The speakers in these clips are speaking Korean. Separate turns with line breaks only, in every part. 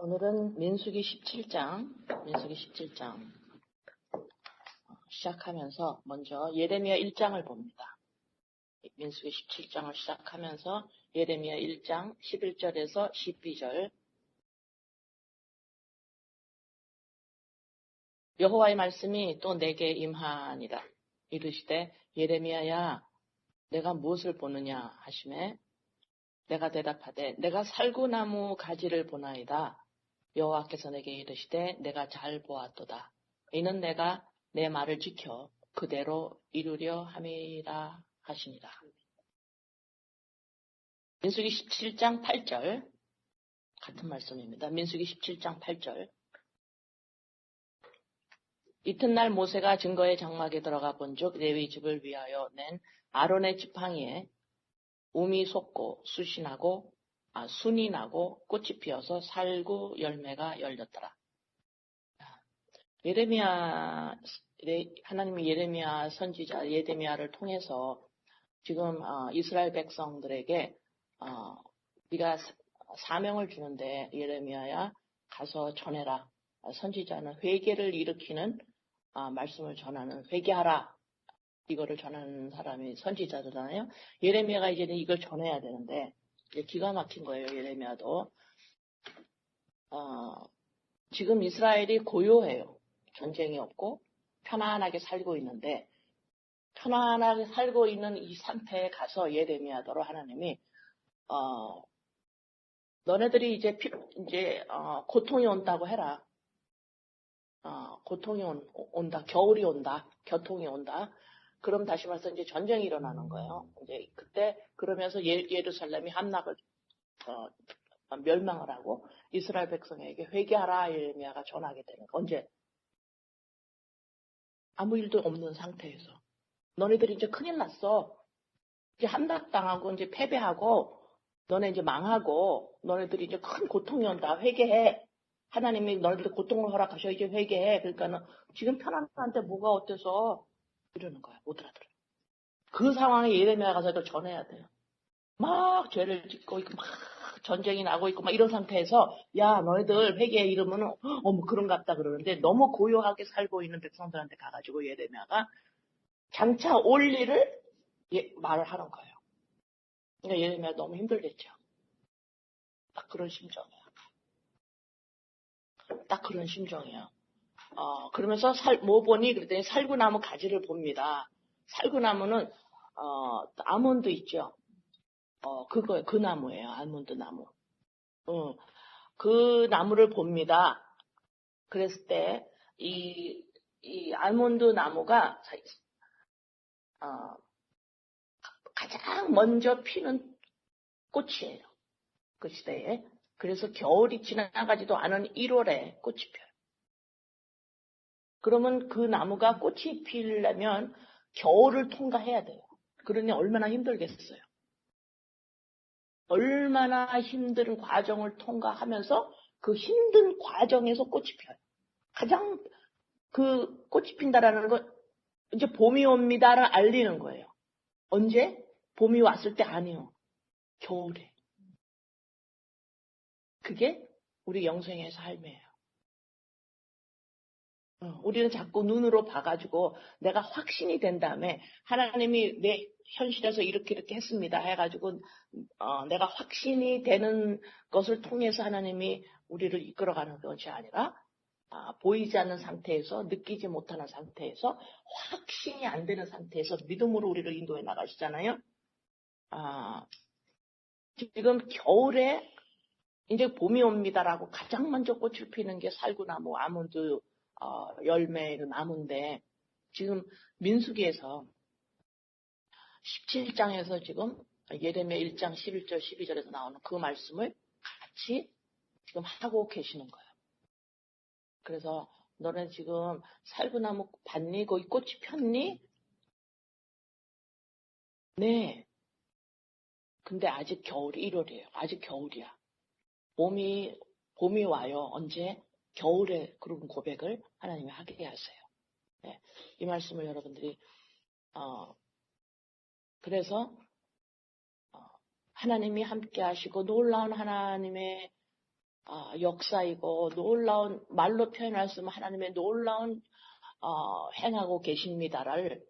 오늘은 민수기 17장 시작하면서 먼저 예레미야 1장을 봅니다. 민수기 17장을 시작하면서 예레미야 1장 11절에서 12절. 여호와의 말씀이 또 내게 임하니라. 이르시되 예레미야야 내가 무엇을 보느냐 하시매 내가 대답하되 내가 살구나무 가지를 보나이다. 여호와께서 내게 이르시되 내가 잘 보았도다. 이는 내가 내 말을 지켜 그대로 이루려 함이라 하시니라. 민수기 17장 8절 같은 말씀입니다. 민수기 17장 8절. 이튿날 모세가 증거의 장막에 들어가 본즉 레위 집을 위하여 낸 아론의 지팡이에 움이 솟고 순이 나고 꽃이 피어서 살구 열매가 열렸더라. 하나님이 예레미야 선지자 예레미야를 통해서 지금 이스라엘 백성들에게 네가 사명을 주는데 예레미야야 가서 전해라. 선지자는 회개를 일으키는 말씀을 전하는 회개하라. 이거를 전하는 사람이 선지자잖아요. 예레미야가 이제는 이걸 전해야 되는데 기가 막힌 거예요. 예레미야도 지금 이스라엘이 고요해요. 전쟁이 없고 편안하게 살고 있는데 편안하게 살고 있는 이 상태에 가서 예레미야더러 하나님이 너네들이 이제 고통이 온다고 해라. 고통이 온다. 겨울이 온다. 겨통이 온다. 그럼 다시 말해서 이제 전쟁이 일어나는 거예요. 이제 그때 그러면서 예루살렘이 함락을 멸망을 하고 이스라엘 백성에게 회개하라 예레미야가 전하게 되는 거. 언제? 아무 일도 없는 상태에서 너네들이 이제 큰일 났어. 이제 함락당하고 이제 패배하고 너네 이제 망하고 너네들이 이제 큰 고통이 온다. 회개해. 하나님이 너희들 고통을 허락하셔. 이제 회개해. 그러니까는 지금 편안한데 뭐가 어때서 이러는 거야. 못 알아들어. 그 상황에 예레미야 가서 이걸 전해야 돼요. 막 죄를 짓고 있고 막 전쟁이 나고 있고 막 이런 상태에서 야 너희들 회개해 이러면은 뭐 그런갑다 그러는데 너무 고요하게 살고 있는 백성들한테 가가지고 예레미야가 장차 올 일을 말을 하는 거예요. 그러니까 예레미야 너무 힘들겠죠. 딱 그런 심정이에요. 딱 그런 심정이에요. 그러면서 뭐 보니 그랬더니 살구나무 가지를 봅니다. 살구나무는 아몬드 있죠. 그거예요. 그 나무예요. 아몬드 나무. 그 나무를 봅니다. 그랬을 때 이 아몬드 나무가 가장 먼저 피는 꽃이에요. 그 시대에. 그래서 겨울이 지나가지도 않은 1월에 꽃이 펴요. 그러면 그 나무가 꽃이 피려면 겨울을 통과해야 돼요. 그러니 얼마나 힘들겠어요. 얼마나 힘든 과정을 통과하면서 그 힘든 과정에서 꽃이 펴요. 가장 그 꽃이 핀다라는 건 이제 봄이 옵니다를 알리는 거예요. 언제? 봄이 왔을 때 아니요. 겨울에. 그게 우리 영생의 삶이에요. 우리는 자꾸 눈으로 봐가지고 내가 확신이 된 다음에 하나님이 내 현실에서 이렇게 했습니다 해가지고 내가 확신이 되는 것을 통해서 하나님이 우리를 이끌어가는 것이 아니라 보이지 않는 상태에서 느끼지 못하는 상태에서 확신이 안 되는 상태에서 믿음으로 우리를 인도해 나가시잖아요. 지금 겨울에 이제 봄이 옵니다라고 가장 먼저 꽃을 피는 게 살구나무, 아몬드 열매 나무인데 지금 민수기에서 17장에서 지금 예레미야 1장 11절 12절에서 나오는 그 말씀을 같이 지금 하고 계시는 거예요. 그래서 너는 지금 살구나무 봤니? 거기 꽃이 폈니? 네. 근데 아직 겨울이 1월이에요. 아직 겨울이야. 봄이 와요. 언제? 겨울에 그런 고백을 하나님이 하게 하세요. 네. 이 말씀을 여러분들이 그래서 하나님이 함께 하시고 놀라운 하나님의 역사이고 놀라운 말로 표현할 수 없는 하나님의 놀라운 행하고 계십니다를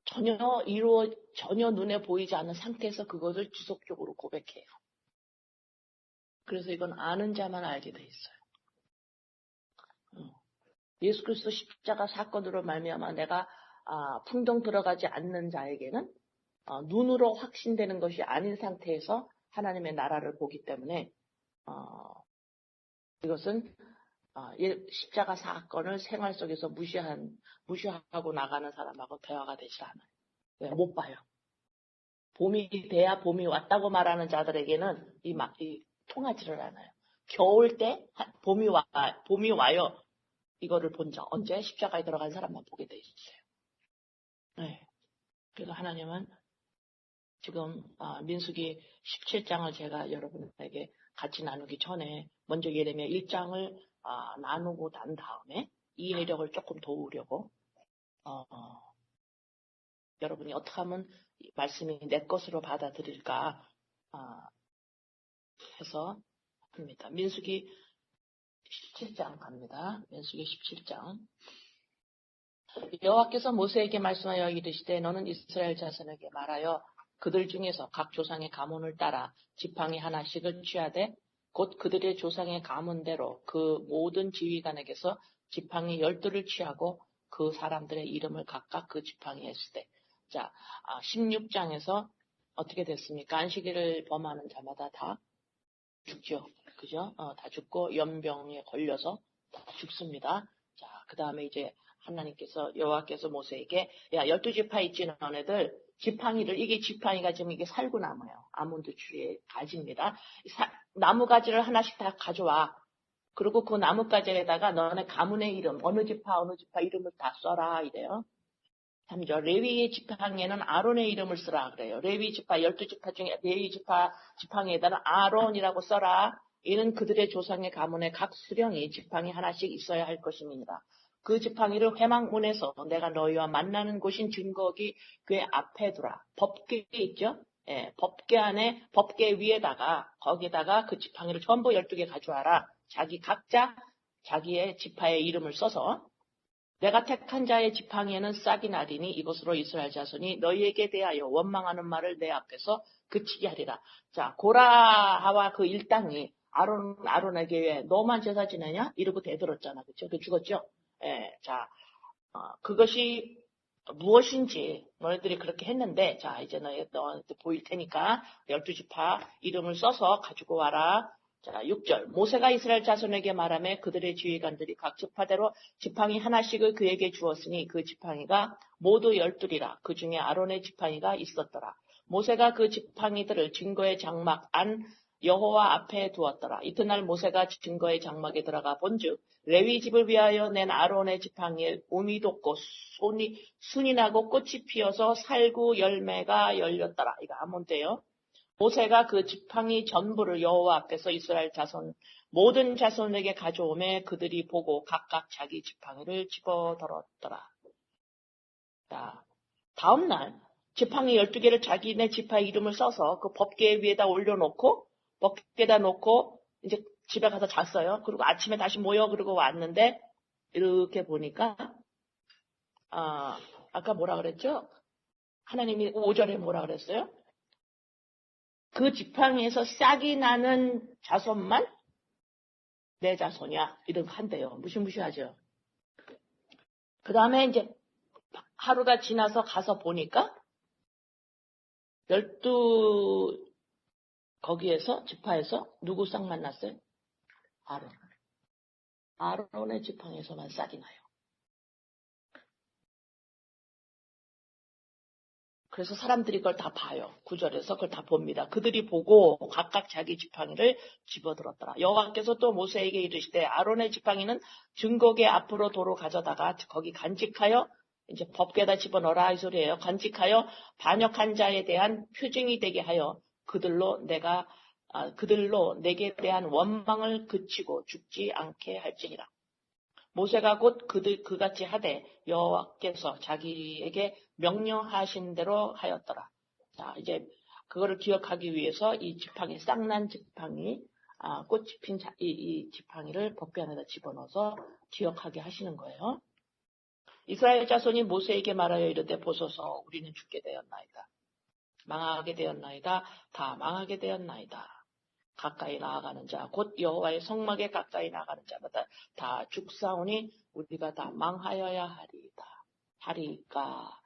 전혀 눈에 보이지 않는 상태에서 그것을 지속적으로 고백해요. 그래서 이건 아는 자만 알게 돼 있어요. 예수 그리스도 십자가 사건으로 말미암아 내가 풍덩 들어가지 않는 자에게는 눈으로 확신되는 것이 아닌 상태에서 하나님의 나라를 보기 때문에 이것은 십자가 사건을 생활 속에서 무시하고 나가는 사람하고 대화가 되지 않아요. 네, 못 봐요. 봄이 돼야 봄이 왔다고 말하는 자들에게는 이 통하지를 않아요. 겨울 때 봄이 와요. 이거를 본 적 언제 십자가에 들어간 사람만 보게 돼 있어요. 네. 그래서 하나님은 지금 민수기 17장을 제가 여러분에게 같이 나누기 전에 먼저 예레미야 1장을 나누고 난 다음에 이해력을 조금 도우려고 여러분이 어떻게 하면 말씀이 내 것으로 받아들일까 해서 합니다. 민수기 17장 갑니다. 민수기 17장. 여호와께서 모세에게 말씀하여 이르시되 너는 이스라엘 자손에게 말하여 그들 중에서 각 조상의 가문을 따라 지팡이 하나씩을 취하되 곧 그들의 조상의 가문대로 그 모든 지휘관에게서 지팡이 12를 취하고 그 사람들의 이름을 각각 그 지팡이에 쓰되. 자, 16장에서 어떻게 됐습니까? 안식일을 범하는 자마다 다 죽죠. 그죠? 다 죽고 연병에 걸려서 다 죽습니다. 자, 그 다음에 이제 하나님께서 여호와께서 모세에게 12지파 있지 너네들 지팡이를 이게 지팡이가 지금 이게 살구나무예요. 아몬드 추리의 가지입니다. 나무 가지를 하나씩 다 가져와. 그리고 그 나무 가지에다가 너네 가문의 이름 어느 지파 이름을 다 써라 이래요. 3절 레위의 지팡이에는 아론의 이름을 쓰라 그래요. 레위 지파 12지파 중에 레위 지팡이에다는 아론이라고 써라. 이는 그들의 조상의 가문의 각 수령이 지팡이 하나씩 있어야 할 것입니다. 그 지팡이를 회막문에서 내가 너희와 만나는 곳인 증거기 그 앞에 두라. 법궤 있죠? 예, 법궤 위에다가 거기에다가 그 지팡이를 전부 12개 가져와라. 각자 자기의 지파의 이름을 써서 내가 택한 자의 지팡이에는 싹이 나리니 이것으로 이스라엘 자손이 너희에게 대하여 원망하는 말을 내 앞에서 그치게 하리라. 자, 고라하와 그 일당이 아론에게 왜 너만 제사 지내냐? 이러고 대들었잖아. 그쵸? 그 죽었죠? 예, 자, 그것이 무엇인지 너희들이 그렇게 했는데, 자, 이제 너한테 보일 테니까 12지파 이름을 써서 가지고 와라. 자, 6절. 모세가 이스라엘 자손에게 말하며 그들의 지휘관들이 각 지파대로 지팡이 하나씩을 그에게 주었으니 그 지팡이가 모두 12이라. 그 중에 아론의 지팡이가 있었더라. 모세가 그 지팡이들을 증거의 장막 안 여호와 앞에 두었더라. 이튿날 모세가 증거의 장막에 들어가 본즉 레위 집을 위하여 낸 아론의 지팡이에 um이 돋고 순이 나고 꽃이 피어서 살구 열매가 열렸더라. 이거 아몬데요. 모세가 그 지팡이 전부를 여호와 앞에서 이스라엘 자손 모든 자손에게 가져오매 그들이 보고 각각 자기 지팡이를 집어들었더라. 자, 다음날 지팡이 12개를 자기네 지파의 이름을 써서 그 법궤 위에다 올려놓고 법궤에다 놓고 이제 집에 가서 잤어요. 그리고 아침에 다시 모여 그러고 왔는데 이렇게 보니까 아까 뭐라 그랬죠? 하나님이 5절에 뭐라 그랬어요? 그 지팡이에서 싹이 나는 자손만 내 자손이야. 이렇게 한대요. 무시무시하죠. 그 다음에 이제 하루가 지나서 가서 보니까 12 거기에서 지파에서 누구 싹 만났어요? 아론의 지팡이에서만 싹이 나요. 그래서 사람들이 그걸 다 봐요. 9절에서 그걸 다 봅니다. 그들이 보고 각각 자기 지팡이를 집어들었더라. 여호와께서 또 모세에게 이르시되 아론의 지팡이는 증거궤 앞으로 도로 가져다가 거기 간직하여 이제 법궤에다 집어넣어라 이 소리예요. 간직하여 반역한 자에 대한 표징이 되게 하여 그들로 내게 대한 원망을 그치고 죽지 않게 할지니라. 모세가 곧 그같이 하되 여호와께서 자기에게 명령하신 대로 하였더라. 자, 이제 그거를 기억하기 위해서 이 지팡이 싹난 지팡이 꽃이 핀 이 지팡이를 법궤 안에다 집어넣어서 기억하게 하시는 거예요. 이스라엘 자손이 모세에게 말하여 이르되 보소서 우리는 죽게 되었나이다. 망하게 되었나이다. 다 망하게 되었나이다. 가까이 나아가는 자, 곧 여호와의 성막에 가까이 나아가는 자마다 다 죽사오니 우리가 다 망하여야 하리까.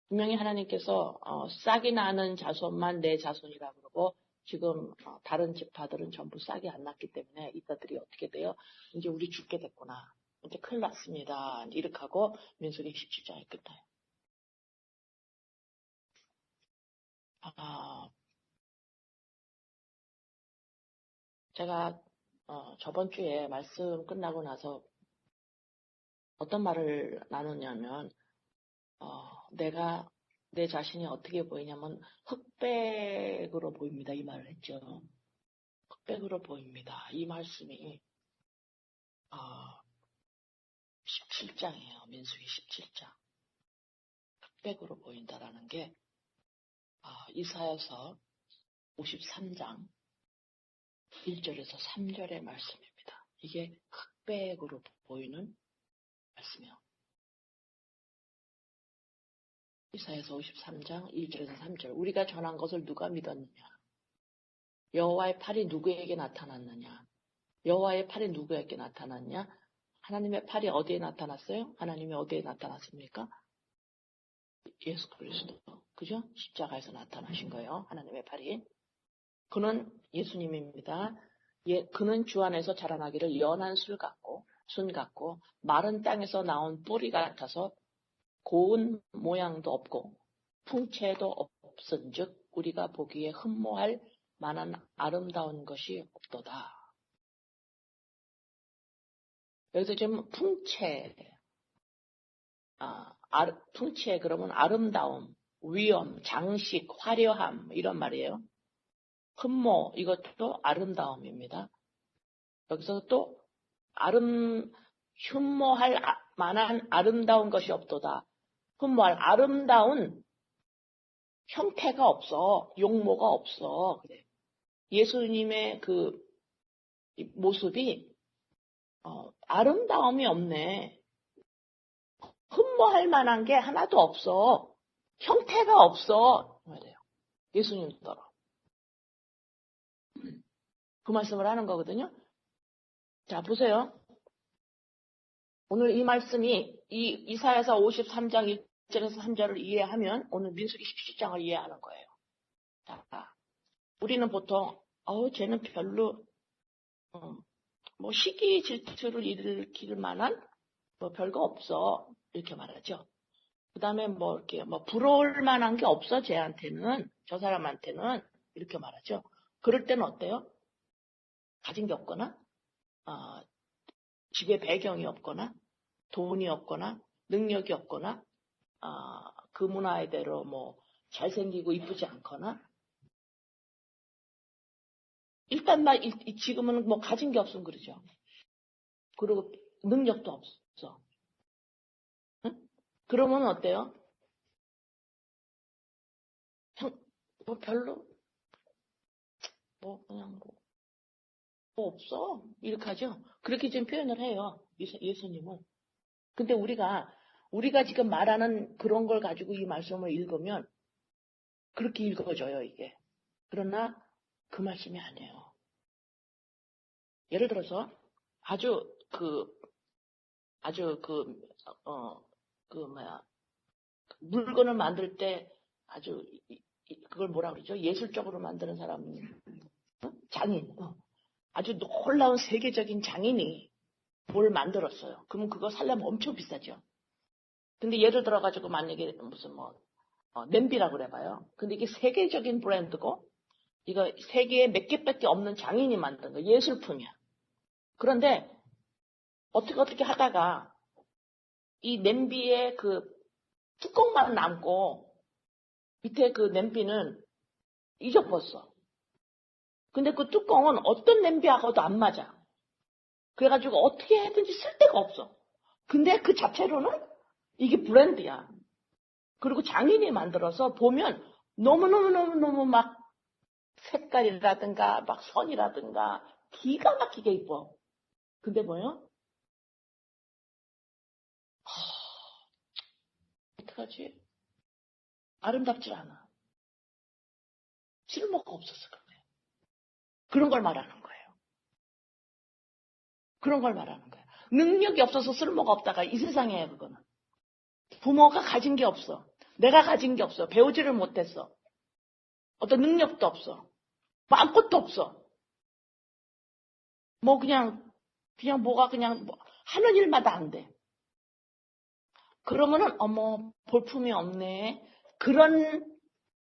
분명히 하나님께서 싹이 나는 자손만 내 자손이라 그러고 지금 다른 지파들은 전부 싹이 안 났기 때문에 이따들이 어떻게 돼요? 이제 우리 죽게 됐구나. 이제 큰일 났습니다. 이렇게 하고 민수기 17장이 끝나요. 제가 저번 주에 말씀 끝나고 나서 어떤 말을 나누냐면 내가 내 자신이 어떻게 보이냐면 흑백으로 보입니다. 이 말을 했죠. 흑백으로 보입니다. 이 말씀이 17장이에요. 민수기 17장. 흑백으로 보인다라는 게 이사야서 53장 1절에서 3절의 말씀입니다. 이게 흑백으로 보이는 말씀이에요. 이사야서 53장 1절에서 3절. 우리가 전한 것을 누가 믿었느냐? 여호와의 팔이 누구에게 나타났느냐? 여호와의 팔이 누구에게 나타났냐? 하나님의 팔이 어디에 나타났어요? 하나님이 어디에 나타났습니까? 예수 그리스도. 그죠? 십자가에서 나타나신 거예요. 하나님의 팔이. 그는 예수님입니다. 그는 주 안에서 자라나기를 연한 순 같고 마른 땅에서 나온 뿌리 같아서 고운 모양도 없고 풍채도 없은즉 우리가 보기에 흠모할 만한 아름다운 것이 없도다. 여기서 지금 풍채 그러면 아름다움, 위엄, 장식, 화려함 이런 말이에요. 흠모 이것도 아름다움입니다. 여기서 또 흠모할 만한 아름다운 것이 없도다. 흠모할 아름다운 형태가 없어. 용모가 없어. 그래. 예수님의 그 모습이 아름다움이 없네. 흠모할 만한 게 하나도 없어. 형태가 없어. 말이에요. 예수님처럼. 그 말씀을 하는 거거든요. 자, 보세요. 오늘 이 말씀이 이사야서 53장 1절에서 3절을 이해하면 오늘 민수기 17장을 이해하는 거예요. 자, 우리는 보통 쟤는 별로 뭐 시기 질투를 일으킬 만한 뭐 별거 없어 이렇게 말하죠. 그 다음에 뭐 이렇게 뭐 부러울 만한 게 없어 쟤한테는 저 사람한테는 이렇게 말하죠. 그럴 때는 어때요? 가진 게 없거나 집에 배경이 없거나 돈이 없거나 능력이 없거나 그 문화대로 뭐 잘생기고 이쁘지 않거나 일단 지금은 뭐 가진 게 없으면 그러죠. 그리고 능력도 없어. 응? 그러면 어때요? 뭐 별로 뭐 그냥 뭐 없어 이렇게 하죠. 그렇게 좀 표현을 해요. 예수님은. 근데 우리가 지금 말하는 그런 걸 가지고 이 말씀을 읽으면 그렇게 읽어져요 이게. 그러나 그 말씀이 아니에요. 예를 들어서 물건을 만들 때 아주 그걸 뭐라 그러죠? 예술적으로 만드는 사람, 장인, 아주 놀라운 세계적인 장인이 뭘 만들었어요. 그러면 그거 살려면 엄청 비싸죠. 근데 예를 들어가지고 만약에 무슨 냄비라고 그래봐요. 근데 이게 세계적인 브랜드고 이거 세계에 몇 개밖에 없는 장인이 만든 거 예술품이야. 그런데 어떻게 하다가 이 냄비에 그 뚜껑만 남고 밑에 그 냄비는 잊어버렸어. 근데 그 뚜껑은 어떤 냄비하고도 안 맞아. 그래가지고 어떻게 해든지 쓸 데가 없어. 근데 그 자체로는 이게 브랜드야. 그리고 장인이 만들어서 보면 너무너무 막 색깔이라든가 막 선이라든가 기가 막히게 이뻐. 근데 뭐요? 어떡하지? 아름답지 않아. 쓸모가 없었어. 그런 걸 말하는 거예요. 그런 걸 말하는 거예요. 능력이 없어서 쓸모가 없다가 이 세상이에요, 그거는. 부모가 가진 게 없어. 내가 가진 게 없어. 배우지를 못했어. 어떤 능력도 없어. 뭐 아무것도 없어. 뭐 그냥 뭐가 그냥 뭐 하는 일마다 안 돼. 그러면은 어머 볼품이 없네. 그런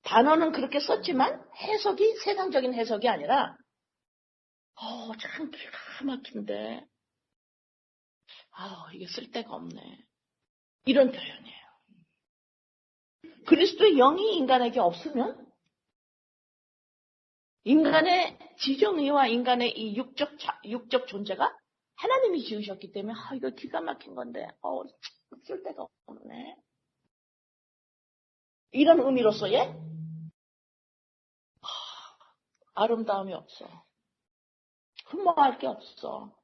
단어는 그렇게 썼지만 해석이 세상적인 해석이 아니라 참 기가 막힌데 이게 쓸데가 없네. 이런 표현이에요. 그리스도의 영이 인간에게 없으면 인간의 지정의와 인간의 이 육적 존재가 하나님이 지으셨기 때문에 이거 기가 막힌 건데 쓸데가 없네. 이런 의미로서의 아름다움이 없어. 흠모할 게 없어.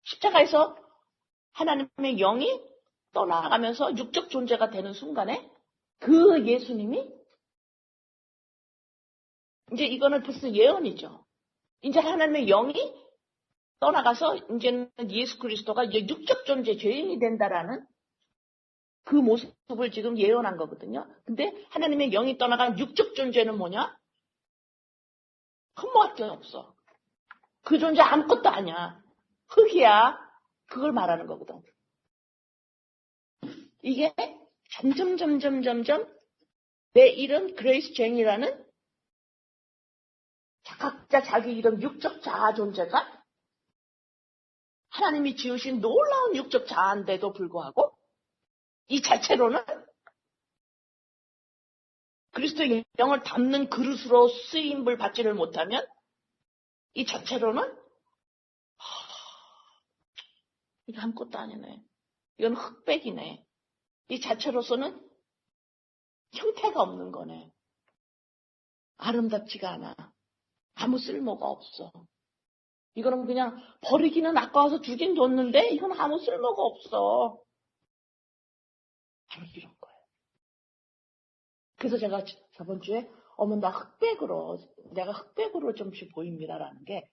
십자가에서 하나님의 영이 떠나가면서 육적 존재가 되는 순간에 그 예수님이 이제 이거는 벌써 예언이죠. 이제 하나님의 영이 떠나가서 이제는 예수 그리스도가 이제 육적 존재 죄인이 된다라는 그 모습을 지금 예언한 거거든요. 근데 하나님의 영이 떠나간 육적 존재는 뭐냐? 흠모할 게 없어. 그 존재 아무것도 아니야. 흙이야. 그걸 말하는 거거든. 이게 점점 내 이름 그레이스 쟁이라는 각자 자기 이름 육적 자아 존재가 하나님이 지으신 놀라운 육적 자아인데도 불구하고 이 자체로는 그리스도의 영을 담는 그릇으로 쓰임을 받지를 못하면 이 자체로는 이게 아무것도 아니네. 이건 흑백이네. 이 자체로서는 형태가 없는 거네. 아름답지가 않아. 아무 쓸모가 없어. 이거는 그냥 버리기는 아까워서 주긴 줬는데 이건 아무 쓸모가 없어. 바로 이런 거예요. 그래서 제가 저번 주에 내가 흑백으로 좀씩 보입니다라는 게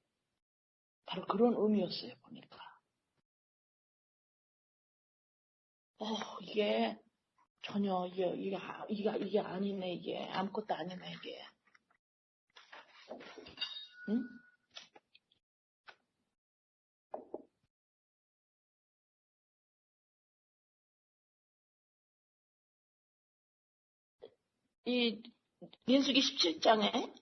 바로 그런 의미였어요. 보니까. 이게 전혀 이게 아니네. 이게 아무것도 아니네. 이게. 응? 이 민수기 17장에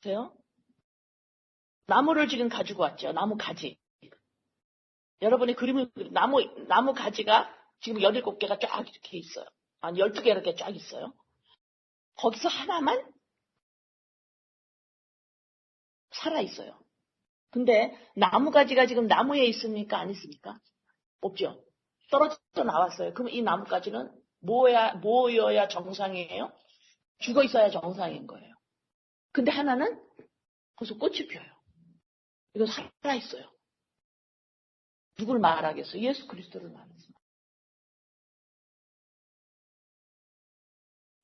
보세요. 나무를 지금 가지고 왔죠. 나무 가지. 여러분이 그림을 나무 가지가 지금 17개가 쫙 이렇게 있어요. 아니 12개 이렇게 쫙 있어요. 거기서 하나만 살아 있어요. 근데 나무 가지가 지금 나무에 있습니까? 안 있습니까? 없죠. 떨어져 나왔어요. 그럼 이 나무가지는 뭐여야 정상이에요? 죽어 있어야 정상인 거예요. 근데 하나는 거기서 꽃이 피어요. 이거 살아 있어요. 누굴 말하겠어요? 예수 그리스도를 말하겠어요.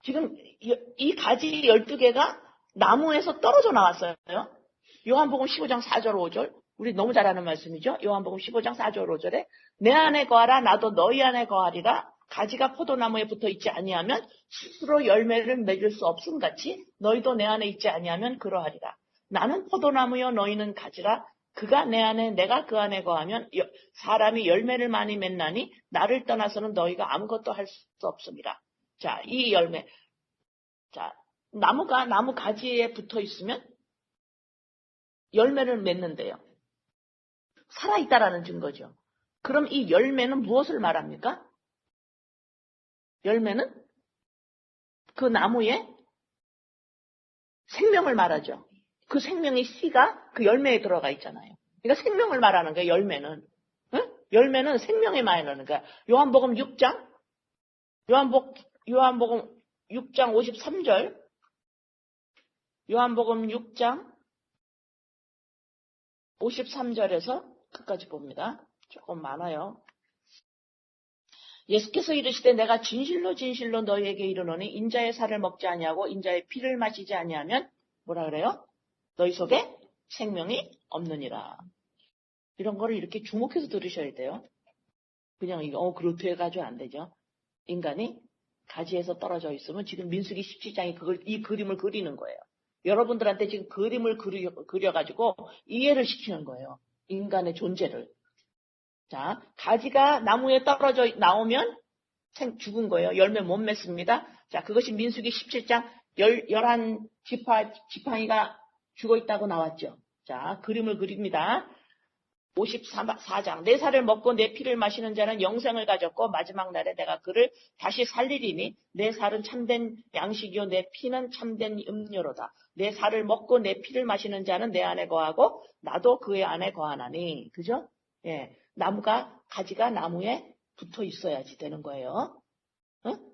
지금 이 가지 12개가 나무에서 떨어져 나왔어요. 요한복음 15장 4절 5절. 우리 너무 잘 아는 말씀이죠. 요한복음 15장 4절 5절에 내 안에 거하라 나도 너희 안에 거하리라. 가지가 포도나무에 붙어 있지 아니하면 스스로 열매를 맺을 수 없음 같이 너희도 내 안에 있지 아니하면 그러하리라. 나는 포도나무여 너희는 가지라. 그가 내 안에 내가 그 안에 거하면 사람이 열매를 많이 맺나니 나를 떠나서는 너희가 아무것도 할 수 없습니다. 자, 이 열매. 자, 나무가 나무 가지에 붙어 있으면 열매를 맺는데요. 살아있다라는 증거죠. 그럼 이 열매는 무엇을 말합니까? 열매는 그 나무에 생명을 말하죠. 그 생명의 씨가 그 열매에 들어가 있잖아요. 그러니까 생명을 말하는 거예요, 열매는. 응? 열매는 생명에 말하는 거야. 요한복음 6장, 요한복음 6장 53절, 요한복음 6장 53절에서 끝까지 봅니다. 조금 많아요. 예수께서 이르시되 내가 진실로 진실로 너희에게 이르노니 인자의 살을 먹지 아니하고 인자의 피를 마시지 아니하면 뭐라 그래요? 너희 속에 생명이 없느니라. 이런 거를 이렇게 주목해서 들으셔야 돼요. 그냥 이거 그렇게 해가지고 안 되죠. 인간이 가지에서 떨어져 있으면 지금 민수기 17장이 이 그림을 그리는 거예요. 여러분들한테 지금 그림을 그려가지고 이해를 시키는 거예요. 인간의 존재를. 자, 가지가 나무에 떨어져 나오면 죽은 거예요. 열매 못 맺습니다. 자, 그것이 민수기 17장 11 지팡이가 죽어 있다고 나왔죠. 자, 그림을 그립니다. 54장 내 살을 먹고 내 피를 마시는 자는 영생을 가졌고 마지막 날에 내가 그를 다시 살리리니 내 살은 참된 양식이요 내 피는 참된 음료로다. 내 살을 먹고 내 피를 마시는 자는 내 안에 거하고 나도 그의 안에 거하나니. 그죠? 예, 가지가 나무에 붙어 있어야지 되는 거예요.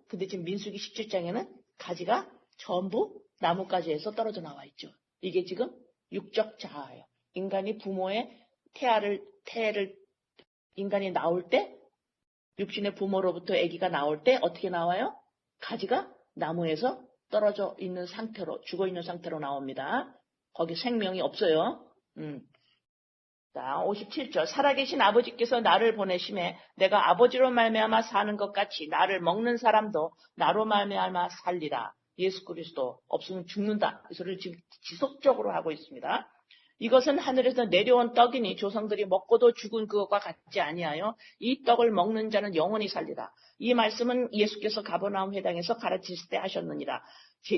근데 지금 민수기 17장에는 가지가 전부 나뭇가지에서 떨어져 나와 있죠. 이게 지금 육적 자아예요. 인간이 부모의 태를 인간이 나올 때, 육신의 부모로부터 아기가 나올 때 어떻게 나와요? 가지가 나무에서 떨어져 있는 상태로, 죽어 있는 상태로 나옵니다. 거기 생명이 없어요. 자, 57절. 살아계신 아버지께서 나를 보내심에 내가 아버지로 말미암아 사는 것 같이 나를 먹는 사람도 나로 말미암아 살리라. 예수 그리스도 없으면 죽는다. 이 소리를 지금 지속적으로 하고 있습니다. 이것은 하늘에서 내려온 떡이니 조상들이 먹고도 죽은 그것과 같지 아니하여 이 떡을 먹는 자는 영원히 살리라. 이 말씀은 예수께서 가버나움 회당에서 가르치실 때 하셨느니라.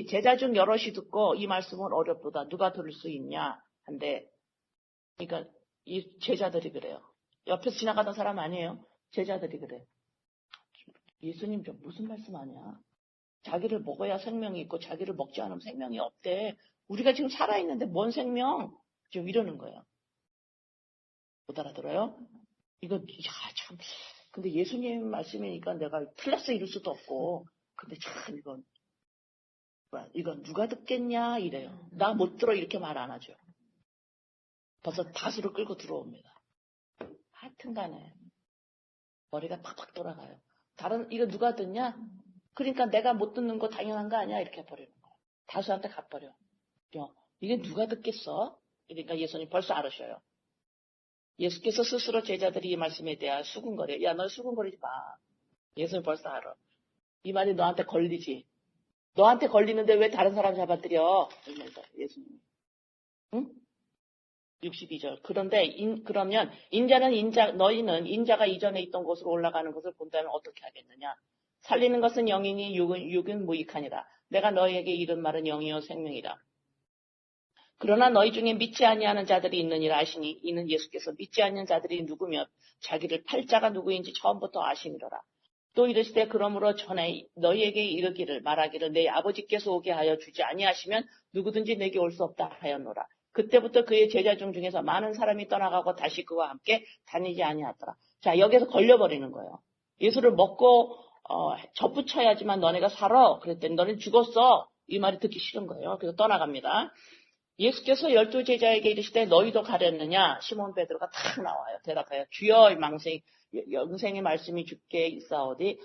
제자 중 여럿이 듣고 이 말씀은 어렵도다. 누가 들을 수 있냐? 한데 그러니까 이 제자들이 그래요. 옆에서 지나가던 사람 아니에요. 제자들이 그래. 예수님 저 무슨 말씀 아니야? 자기를 먹어야 생명이 있고 자기를 먹지 않으면 생명이 없대. 우리가 지금 살아있는데 뭔 생명? 좀 이러는 거예요. 못 알아들어요? 참. 근데 예수님 말씀이니까 내가 틀렸어 이럴 수도 없고. 근데 참 이건 누가 듣겠냐 이래요. 나 못 들어 이렇게 말 안 하죠. 벌써 다수를 끌고 들어옵니다. 하여튼 간에 머리가 팍팍 돌아가요. 이거 누가 듣냐? 그러니까 내가 못 듣는 거 당연한 거 아니야? 이렇게 해버리는 거야. 다수한테 가버려. 이게 누가 듣겠어? 그러니까 예수님 벌써 알으셔요. 예수께서 스스로 제자들이 이 말씀에 대하여 수군거려. 야, 너 수군거리지 마. 예수님 벌써 알아. 이 말이 너한테 걸리지. 너한테 걸리는데 왜 다른 사람 잡아들여? 예수님. 응? 62절. 그런데 그러면 너희는 인자가 이전에 있던 곳으로 올라가는 것을 본다면 어떻게 하겠느냐? 살리는 것은 영이니 육은 무익하니라. 내가 너희에게 이른 말은 영이요 생명이라. 그러나 너희 중에 믿지 아니하는 자들이 있느니라 하시니 이는 예수께서 믿지 않는 자들이 누구며 자기를 팔자가 누구인지 처음부터 아시니라. 또 이르시되 그러므로 전에 너희에게 말하기를 내 아버지께서 오게 하여 주지 아니하시면 누구든지 내게 올 수 없다 하였노라. 그때부터 그의 제자 중에서 많은 사람이 떠나가고 다시 그와 함께 다니지 아니하더라. 자, 여기서 걸려버리는 거예요. 예수를 먹고 접붙여야지만 너네가 살아. 그랬더니 너는 죽었어. 이 말이 듣기 싫은 거예요. 그래서 떠나갑니다. 예수께서 12 제자에게 이르시되 너희도 가렸느냐? 시몬 베드로가 탁 나와요. 대답하여 주여 영생의 말씀이 주께 있사오니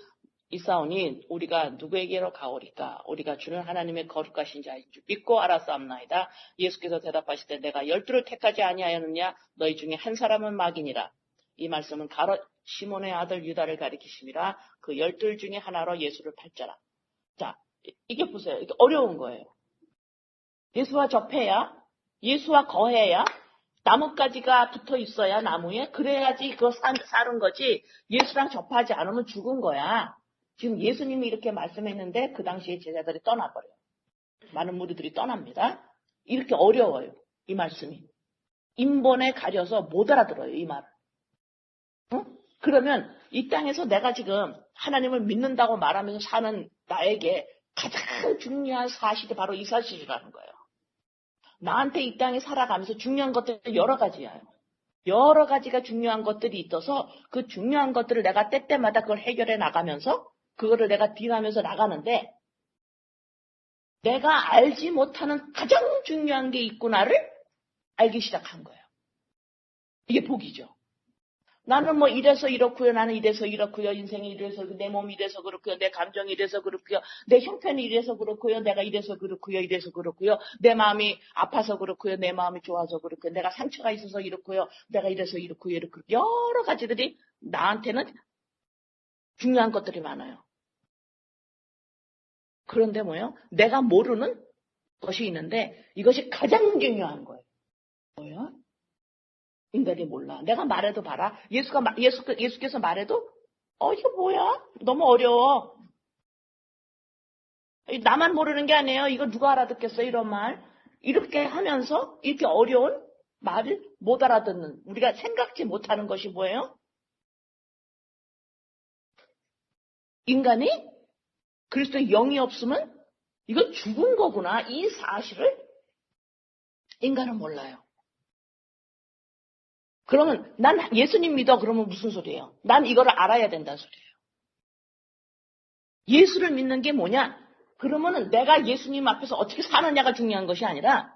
우리가 누구에게로 가오리까? 우리가 주는 하나님의 거룩하신 자인 줄 믿고 알았사옵나이다. 예수께서 대답하시되 내가 12를 택하지 아니하였느냐? 너희 중에 한 사람은 마귀니라. 이 말씀은 시몬의 아들 유다를 가리키심이라. 그 12 중에 하나로 예수를 팔자라. 자, 이게 보세요. 이게 어려운 거예요. 예수와 접해야, 예수와 거해야, 나뭇가지가 붙어 있어야 나무에, 그래야지 그거 사는 거지, 예수랑 접하지 않으면 죽은 거야. 지금 예수님이 이렇게 말씀했는데 그 당시에 제자들이 떠나버려요. 많은 무리들이 떠납니다. 이렇게 어려워요. 이 말씀이. 인본에 가려서 못 알아들어요. 이 말을. 그러면 이 땅에서 내가 지금 하나님을 믿는다고 말하면서 사는 나에게 가장 중요한 사실이 바로 이 사실이라는 거예요. 나한테 이 땅에 살아가면서 중요한 것들이 여러 가지예요. 여러 가지가 중요한 것들이 있어서 그 중요한 것들을 내가 때때마다 그걸 해결해 나가면서 그거를 내가 딜하면서 나가는데 내가 알지 못하는 가장 중요한 게 있구나를 알기 시작한 거예요. 이게 복이죠. 나는 뭐 이래서 이렇고요. 나는 이래서 이렇고요. 인생이 이래서 내 몸이 이래서 그렇고요. 내 감정이 이래서 그렇고요. 내 형편이 이래서 그렇고요. 내가 이래서 그렇고요. 이래서 그렇고요. 내 마음이 아파서 그렇고요. 내 마음이 좋아서 그렇고요. 내가 상처가 있어서 이렇고요. 내가 이래서 이렇고요. 이렇고 여러 가지들이 나한테는 중요한 것들이 많아요. 그런데 뭐예요? 내가 모르는 것이 있는데 이것이 가장 중요한 거예요. 뭐예요? 인간이 몰라. 내가 말해도 봐라. 예수께서 말해도 이거 뭐야? 너무 어려워. 나만 모르는 게 아니에요. 이거 누가 알아듣겠어? 이런 말. 이렇게 하면서 이렇게 어려운 말을 못 알아듣는, 우리가 생각지 못하는 것이 뭐예요? 인간이 그리스도의 영이 없으면 이거 죽은 거구나. 이 사실을 인간은 몰라요. 그러면 난 예수님 믿어. 그러면 무슨 소리예요? 난 이거를 알아야 된다는 소리예요. 예수를 믿는 게 뭐냐? 그러면은 내가 예수님 앞에서 어떻게 사느냐가 중요한 것이 아니라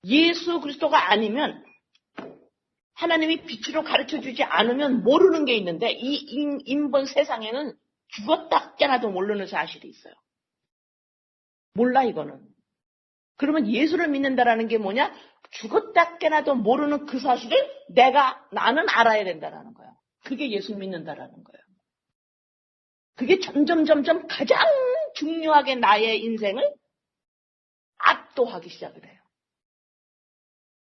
예수 그리스도가 아니면 하나님이 빛으로 가르쳐주지 않으면 모르는 게 있는데 이 인본 세상에는 죽었다 깨나도 모르는 사실이 있어요. 몰라 이거는. 그러면 예수를 믿는다라는 게 뭐냐? 죽었다 깨나도 모르는 그 사실을 나는 알아야 된다라는 거예요. 그게 예수 믿는다라는 거예요. 그게 점점 가장 중요하게 나의 인생을 압도하기 시작을 해요.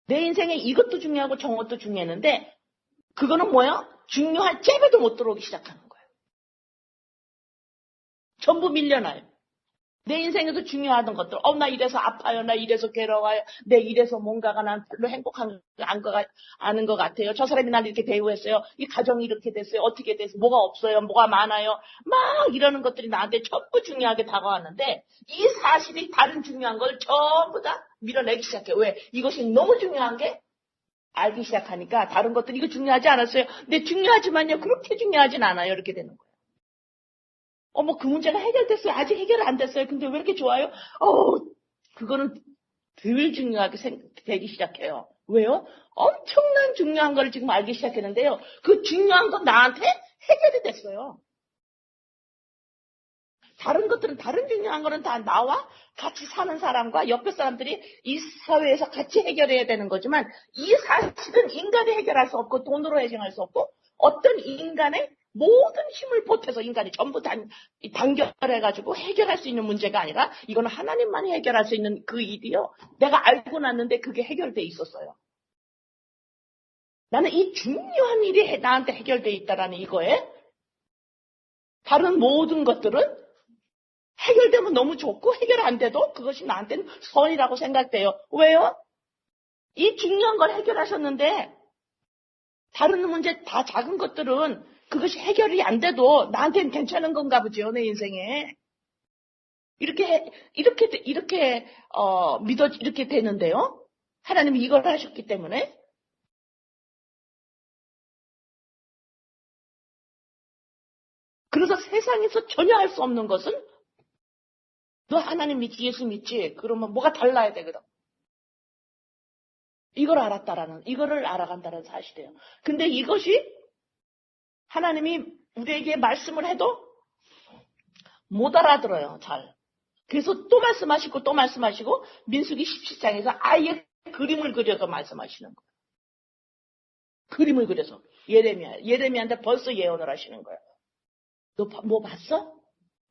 내 인생에 이것도 중요하고 저것도 중요했는데 그거는 뭐야? 중요할 잽에도 못 들어오기 시작하는 거예요. 전부 밀려나요. 내 인생에서 중요하던 것들, 나 이래서 아파요, 나 이래서 괴로워요, 내 이래서 뭔가가 난 별로 행복한 않은 것 같아요. 저 사람이 날 이렇게 대우했어요. 이 가정이 이렇게 됐어요. 어떻게 됐어요? 뭐가 없어요? 뭐가 많아요? 막 이러는 것들이 나한테 전부 중요하게 다가왔는데 이 사실이 다른 중요한 걸 전부 다 밀어내기 시작해요. 왜? 이것이 너무 중요한 게 알기 시작하니까 다른 것들이 이거 중요하지 않았어요. 근데 중요하지만요. 그렇게 중요하진 않아요. 이렇게 되는 거예요. 그 문제가 해결됐어요. 아직 해결 안 됐어요. 근데 왜 이렇게 좋아요? 그거는 덜 중요하게 되기 시작해요. 왜요? 엄청난 중요한 걸 지금 알기 시작했는데요. 그 중요한 건 나한테 해결이 됐어요. 다른 것들은, 다른 중요한 거는 다 나와 같이 사는 사람과 옆에 사람들이 이 사회에서 같이 해결해야 되는 거지만 이 사실은 인간이 해결할 수 없고 돈으로 해결할 수 없고 어떤 인간의 모든 힘을 보태서 인간이 전부 단결해가지고 해결할 수 있는 문제가 아니라 이거는 하나님만이 해결할 수 있는 그 일이요. 내가 알고 났는데 그게 해결돼 있었어요. 나는 이 중요한 일이 나한테 해결돼 있다라는 이거에 다른 모든 것들은 해결되면 너무 좋고 해결 안 돼도 그것이 나한테는 선이라고 생각돼요. 왜요? 이 중요한 걸 해결하셨는데 다른 문제 다 작은 것들은 그것이 해결이 안 돼도 나한테는 괜찮은 건가 보죠. 내 인생에. 이렇게 되는데요. 하나님이 이걸 하셨기 때문에. 그래서 세상에서 전혀 할 수 없는 것은 너 하나님 믿지, 예수 믿지? 그러면 뭐가 달라야 되거든. 이거를 알아간다는 사실이에요. 근데 이것이 하나님이 우리에게 말씀을 해도 못 알아들어요, 잘. 그래서 또 말씀하시고 또 말씀하시고 민수기 17장에서 아예 그림을 그려서 말씀하시는 거예요. 그림을 그려서. 예레미야한테 벌써 예언을 하시는 거예요. 너 뭐 봤어?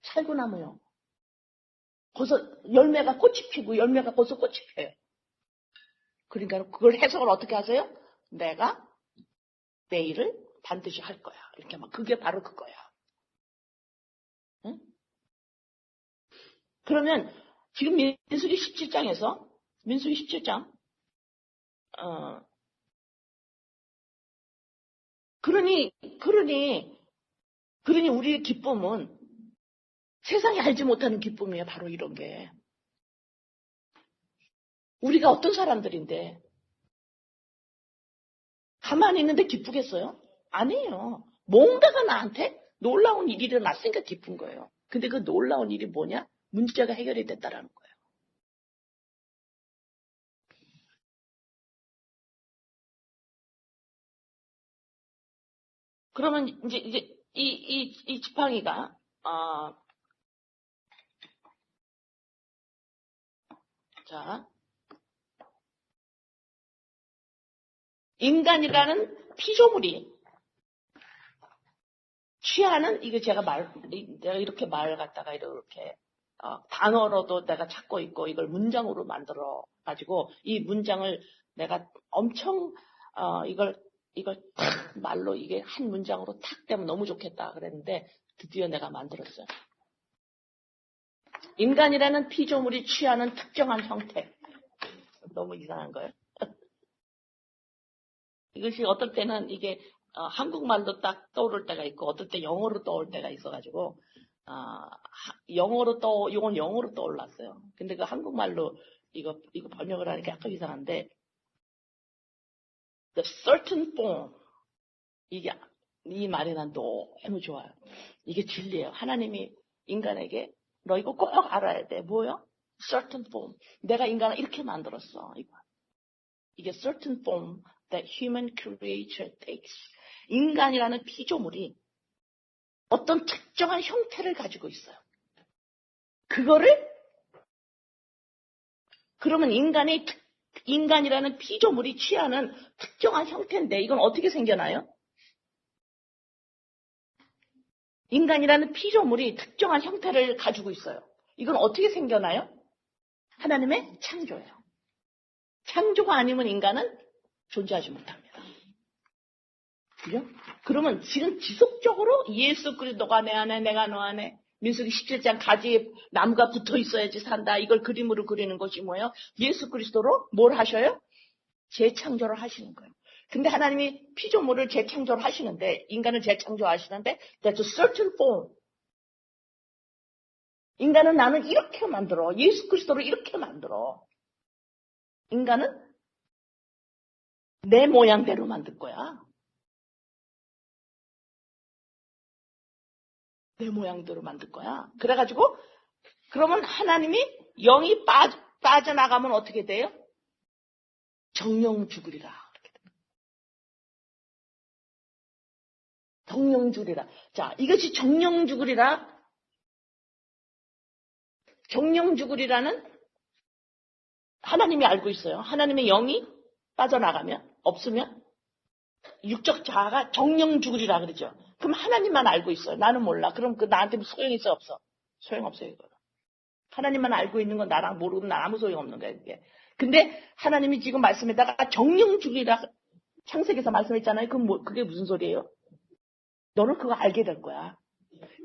살구나무요. 벌써 열매가 꽃이 피고 열매가 벌써 꽃이 펴요. 그러니까 그걸 해석을 어떻게 하세요? 내가 내일을 반드시 할 거야. 이렇게 막 그게 바로 그거야. 응? 그러면 지금 민수기 17장 그러니 우리의 기쁨은 세상이 알지 못하는 기쁨이에요. 바로 이런 게. 우리가 어떤 사람들인데 가만히 있는데 기쁘겠어요? 아니에요. 뭔가가 나한테 놀라운 일이 일어났으니까 기쁜 거예요. 근데 그 놀라운 일이 뭐냐? 문제가 해결이 됐다라는 거예요. 그러면 이제 이 지팡이가 자, 인간이라는 피조물이 취하는, 이거 내가 이렇게 말 갖다가 이렇게 단어로도 내가 찾고 있고 이걸 문장으로 만들어 가지고 이 문장을 내가 엄청 이걸 탁 말로 이게 한 문장으로 탁 되면 너무 좋겠다 그랬는데 드디어 내가 만들었어요. 인간이라는 피조물이 취하는 특정한 형태. 너무 이상한 거예요. 이것이 어떨 때는 이게 한국말로 딱 떠오를 때가 있고 어떨 때 영어로 떠올 때가 있어가지고 이건 영어로 떠올랐어요. 근데 그 한국말로 이거 번역을 하니까 약간 이상한데 the certain form, 이 말이 난 너무 좋아요. 이게 진리예요. 하나님이 인간에게 너 이거 꼭 알아야 돼. 뭐요? certain form. 내가 인간을 이렇게 만들었어. 이게 certain form that human creature takes. 인간이라는 피조물이 어떤 특정한 형태를 가지고 있어요. 그러면 인간이라는 피조물이 취하는 특정한 형태인데 이건 어떻게 생겨나요? 인간이라는 피조물이 특정한 형태를 가지고 있어요. 이건 어떻게 생겨나요? 하나님의 창조예요. 창조가 아니면 인간은 존재하지 못합니다. 그죠? 그러면 지금 지속적으로 예수 그리스도가 내 안에 내가 너 안에 민수기 17장 가지에 나무가 붙어 있어야지 산다. 이걸 그림으로 그리는 것이 뭐예요? 예수 그리스도로 뭘 하셔요? 재창조를 하시는 거예요. 근데 하나님이 피조물을 재창조를 하시는데 인간을 재창조하시는데 that's a certain form. 인간은 나는 이렇게 만들어. 예수 그리스도를 이렇게 만들어. 인간은 내 모양대로 만들 거야. 내 모양대로 만들 거야. 그래가지고 그러면 하나님이 영이 빠져나가면 어떻게 돼요? 정령 죽으리라. 정령 죽으리라. 자, 이것이 정령 죽으리라. 정령 죽으리라는 하나님이 알고 있어요. 하나님의 영이 빠져나가면, 없으면 육적 자아가 정령 죽으리라 그러죠. 그럼 하나님만 알고 있어요. 나는 몰라. 그럼 나한테 소용이 있어 없어? 소용없어요. 이거. 하나님만 알고 있는 건 나랑 모르고 난 아무 소용없는 거예요. 이게. 근데 하나님이 지금 말씀에다가 정령 죽으리라 창세기에서 말씀했잖아요. 그게 무슨 소리예요? 너는 그거 알게 될 거야.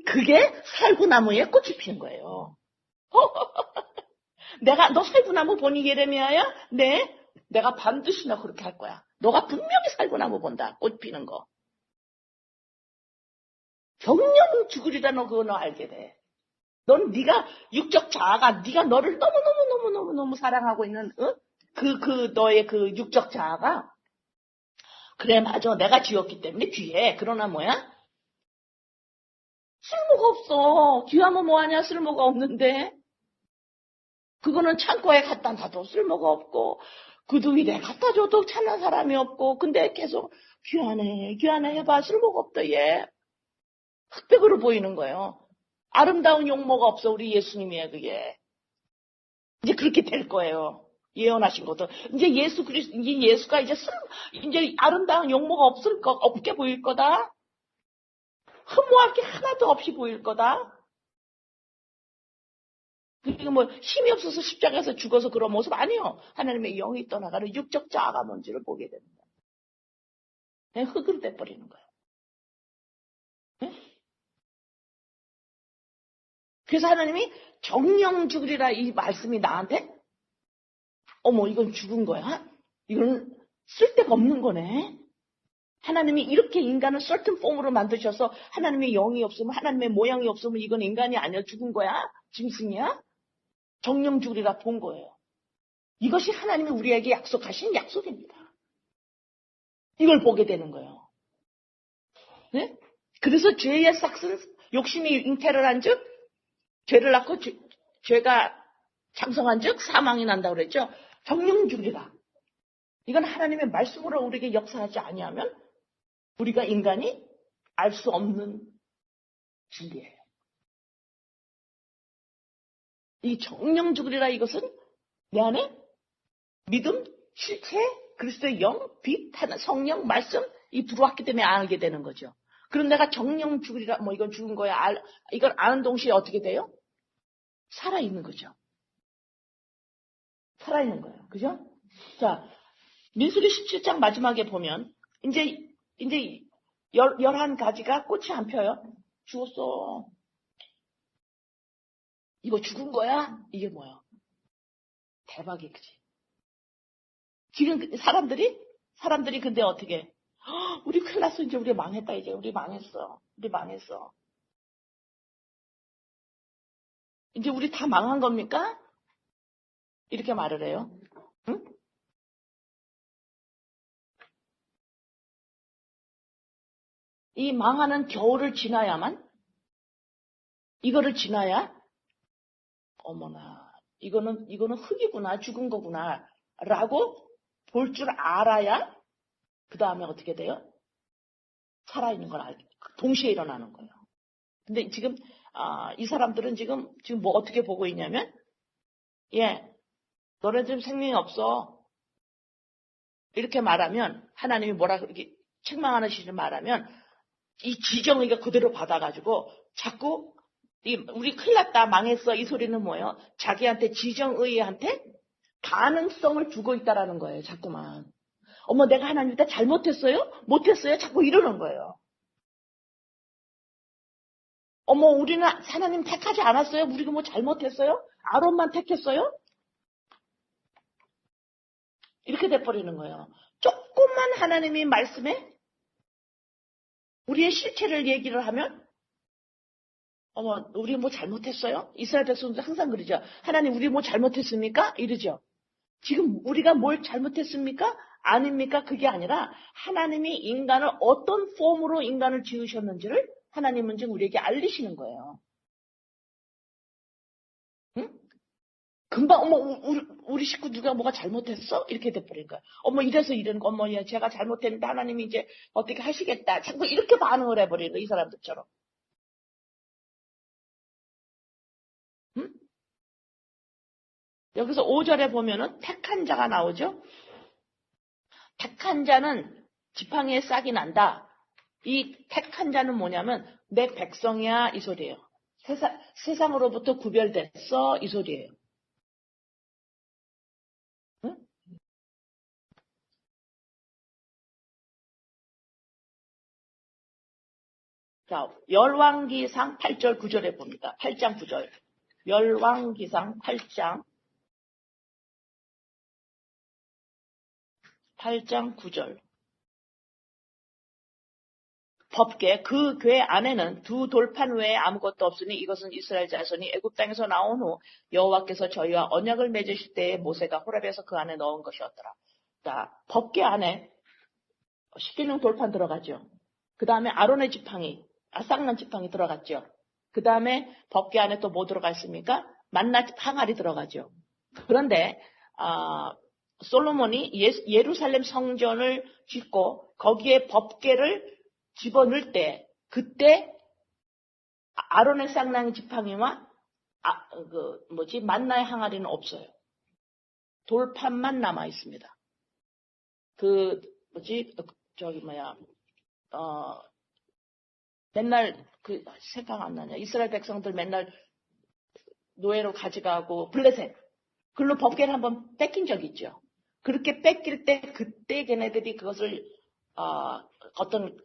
그게 살구나무에 꽃이 피는 거예요. 너 살구나무 보니 예레미야야? 네. 내가 반드시 너 그렇게 할 거야. 너가 분명히 살구나무 본다. 꽃 피는 거. 정령 죽으리라 너 그거 너 알게 돼. 넌 네가 육적 자아가 네가 너를 너무 사랑하고 있는 너의 그 육적 자아가 그래 맞아 내가 지었기 때문에 귀해. 그러나 뭐야? 쓸모가 없어. 귀하면 뭐하냐? 쓸모가 없는데. 그거는 창고에 갖다 놔도 쓸모가 없고 구두 위에 갖다 줘도 찾는 사람이 없고 근데 계속 귀하네 해봐 쓸모가 없다 얘. 흑백으로 보이는 거예요. 아름다운 용모가 없어 우리 예수님이야 그게. 이제 그렇게 될 거예요. 예언하신 것도 이제 예수가 이제 아름다운 용모가 없게 보일 거다. 흠모할 게 하나도 없이 보일 거다. 그리고 뭐 힘이 없어서 십자가에서 죽어서 그런 모습 아니요. 하나님의 영이 떠나가는 육적 자아가 뭔지를 보게 됩니다. 그냥 흙으로 돼버리는 거예요. 네? 그래서 하나님이 정령 죽으리라 이 말씀이 나한테 어머 이건 죽은 거야? 이건 쓸데가 없는 거네. 하나님이 이렇게 인간을 certain form으로 만드셔서 하나님의 영이 없으면 하나님의 모양이 없으면 이건 인간이 아니야 죽은 거야? 짐승이야? 정령 죽으리라 본 거예요. 이것이 하나님이 우리에게 약속하신 약속입니다. 이걸 보게 되는 거예요. 네? 그래서 죄의 싹슨 욕심이 잉태를 한 즉 죄를 낳고 죄가 장성한 즉 사망이 난다고 그랬죠. 정령 죽이라. 이건 하나님의 말씀으로 우리에게 역사하지 아니하면 우리가 인간이 알 수 없는 진리예요. 이 정령 죽으리라 이것은 내 안에 믿음, 실체, 그리스도의 영, 빛, 성령, 말씀 이 들어왔기 때문에 알게 되는 거죠. 그럼 내가 정령 죽으리라 뭐 이건 죽은 거야. 이걸 아는 동시에 어떻게 돼요? 살아있는 거죠. 살아있는 거예요. 그죠? 자, 민수기 17장 마지막에 보면 이제 11가지가 꽃이 안 펴요. 죽었어. 이거 죽은 거야? 이게 뭐야? 대박이 그지? 지금 사람들이 근데 어떻게? 우리 큰일 났어. 이제 우리 망했다. 이제 우리 망했어. 이제 우리 다 망한 겁니까? 이렇게 말을 해요. 응? 이 망하는 겨울을 지나야만 이거를 지나야 어머나 이거는 흙이구나 죽은 거구나 라고 볼 줄 알아야 그 다음에 어떻게 돼요? 살아있는 걸 알게 동시에 일어나는 거예요. 근데 지금 이 사람들은 지금 뭐 어떻게 보고 있냐면 너네 지금 생명이 없어 이렇게 말하면 하나님이 뭐라 그렇게 책망하는 시를 말하면 이 지정의가 그대로 받아가지고 자꾸 우리 큰일 났다 망했어 이 소리는 뭐예요? 자기한테 지정의한테 가능성을 주고 있다라는 거예요. 자꾸만. 어머 내가 하나님한테 잘못했어요? 못했어요? 자꾸 이러는 거예요. 어머 우리는 하나님 택하지 않았어요? 우리가 뭐 잘못했어요? 아론만 택했어요? 이렇게 돼버리는 거예요. 조금만 하나님이 말씀에 우리의 실체를 얘기를 하면 어머 우리 뭐 잘못했어요? 이스라엘 백성들 항상 그러죠. 하나님 우리 뭐 잘못했습니까? 이러죠. 지금 우리가 뭘 잘못했습니까? 아닙니까? 그게 아니라 하나님이 인간을 어떤 폼으로 인간을 지으셨는지를 하나님은 지금 우리에게 알리시는 거예요. 응? 금방 어머 우리 식구 누가 뭐가 잘못했어? 이렇게 돼버린 거야. 어머 이래서 이러는 거 어머 제가 잘못했는데 하나님이 이제 어떻게 하시겠다. 자꾸 이렇게 반응을 해버리는 거야. 이 사람들처럼. 응? 여기서 5절에 보면은 택한 자가 나오죠. 택한 자는 지팡이에 싹이 난다. 이 택한 자는 뭐냐면 내 백성이야 이 소리예요. 세상으로부터 구별됐어 이 소리예요. 응? 자, 열왕기상 8절 9절에 봅니다. 8장 9절. 열왕기상 8장 9절. 법궤 그 궤 안에는 두 돌판 외에 아무것도 없으니 이것은 이스라엘 자손이 애굽 땅에서 나온 후 여호와께서 저희와 언약을 맺으실 때에 모세가 호렙에서 그 안에 넣은 것이었더라. 자, 법궤 안에 10계명 돌판 들어가죠. 그 다음에 아론의 지팡이, 쌍난 지팡이 들어갔죠. 그 다음에 법궤 안에 또 뭐 들어가 있습니까? 만나 항아리 들어가죠. 그런데 솔로몬이 예루살렘 성전을 짓고 거기에 법궤를 집어넣을 때 그때 아론의 쌍난 지팡이와 만나의 항아리는 없어요. 돌판만 남아 있습니다. 맨날 생각 안 나냐. 이스라엘 백성들 맨날 노예로 가져가고 블레셋. 글로 법궤를 한번 뺏긴 적이 있죠. 그렇게 뺏길 때 그때 걔네들이 그것을 어떤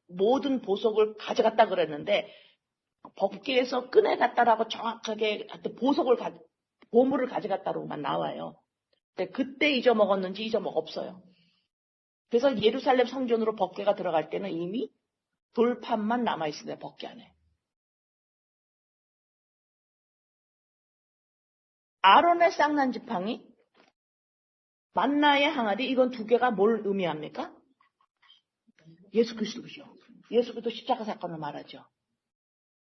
모든 보석을 가져갔다 그랬는데 법궤에서 꺼내갔다라고 정확하게 보물을 가져갔다로만 나와요. 근데 그때 잊어먹었는지 없어요. 그래서 예루살렘 성전으로 법궤가 들어갈 때는 이미 돌판만 남아있습니다. 법궤 안에. 아론의 쌍난 지팡이, 만나의 항아리, 이건 두 개가 뭘 의미합니까? 예수 그리스도죠. 예수 그리스도 십자가 사건을 말하죠.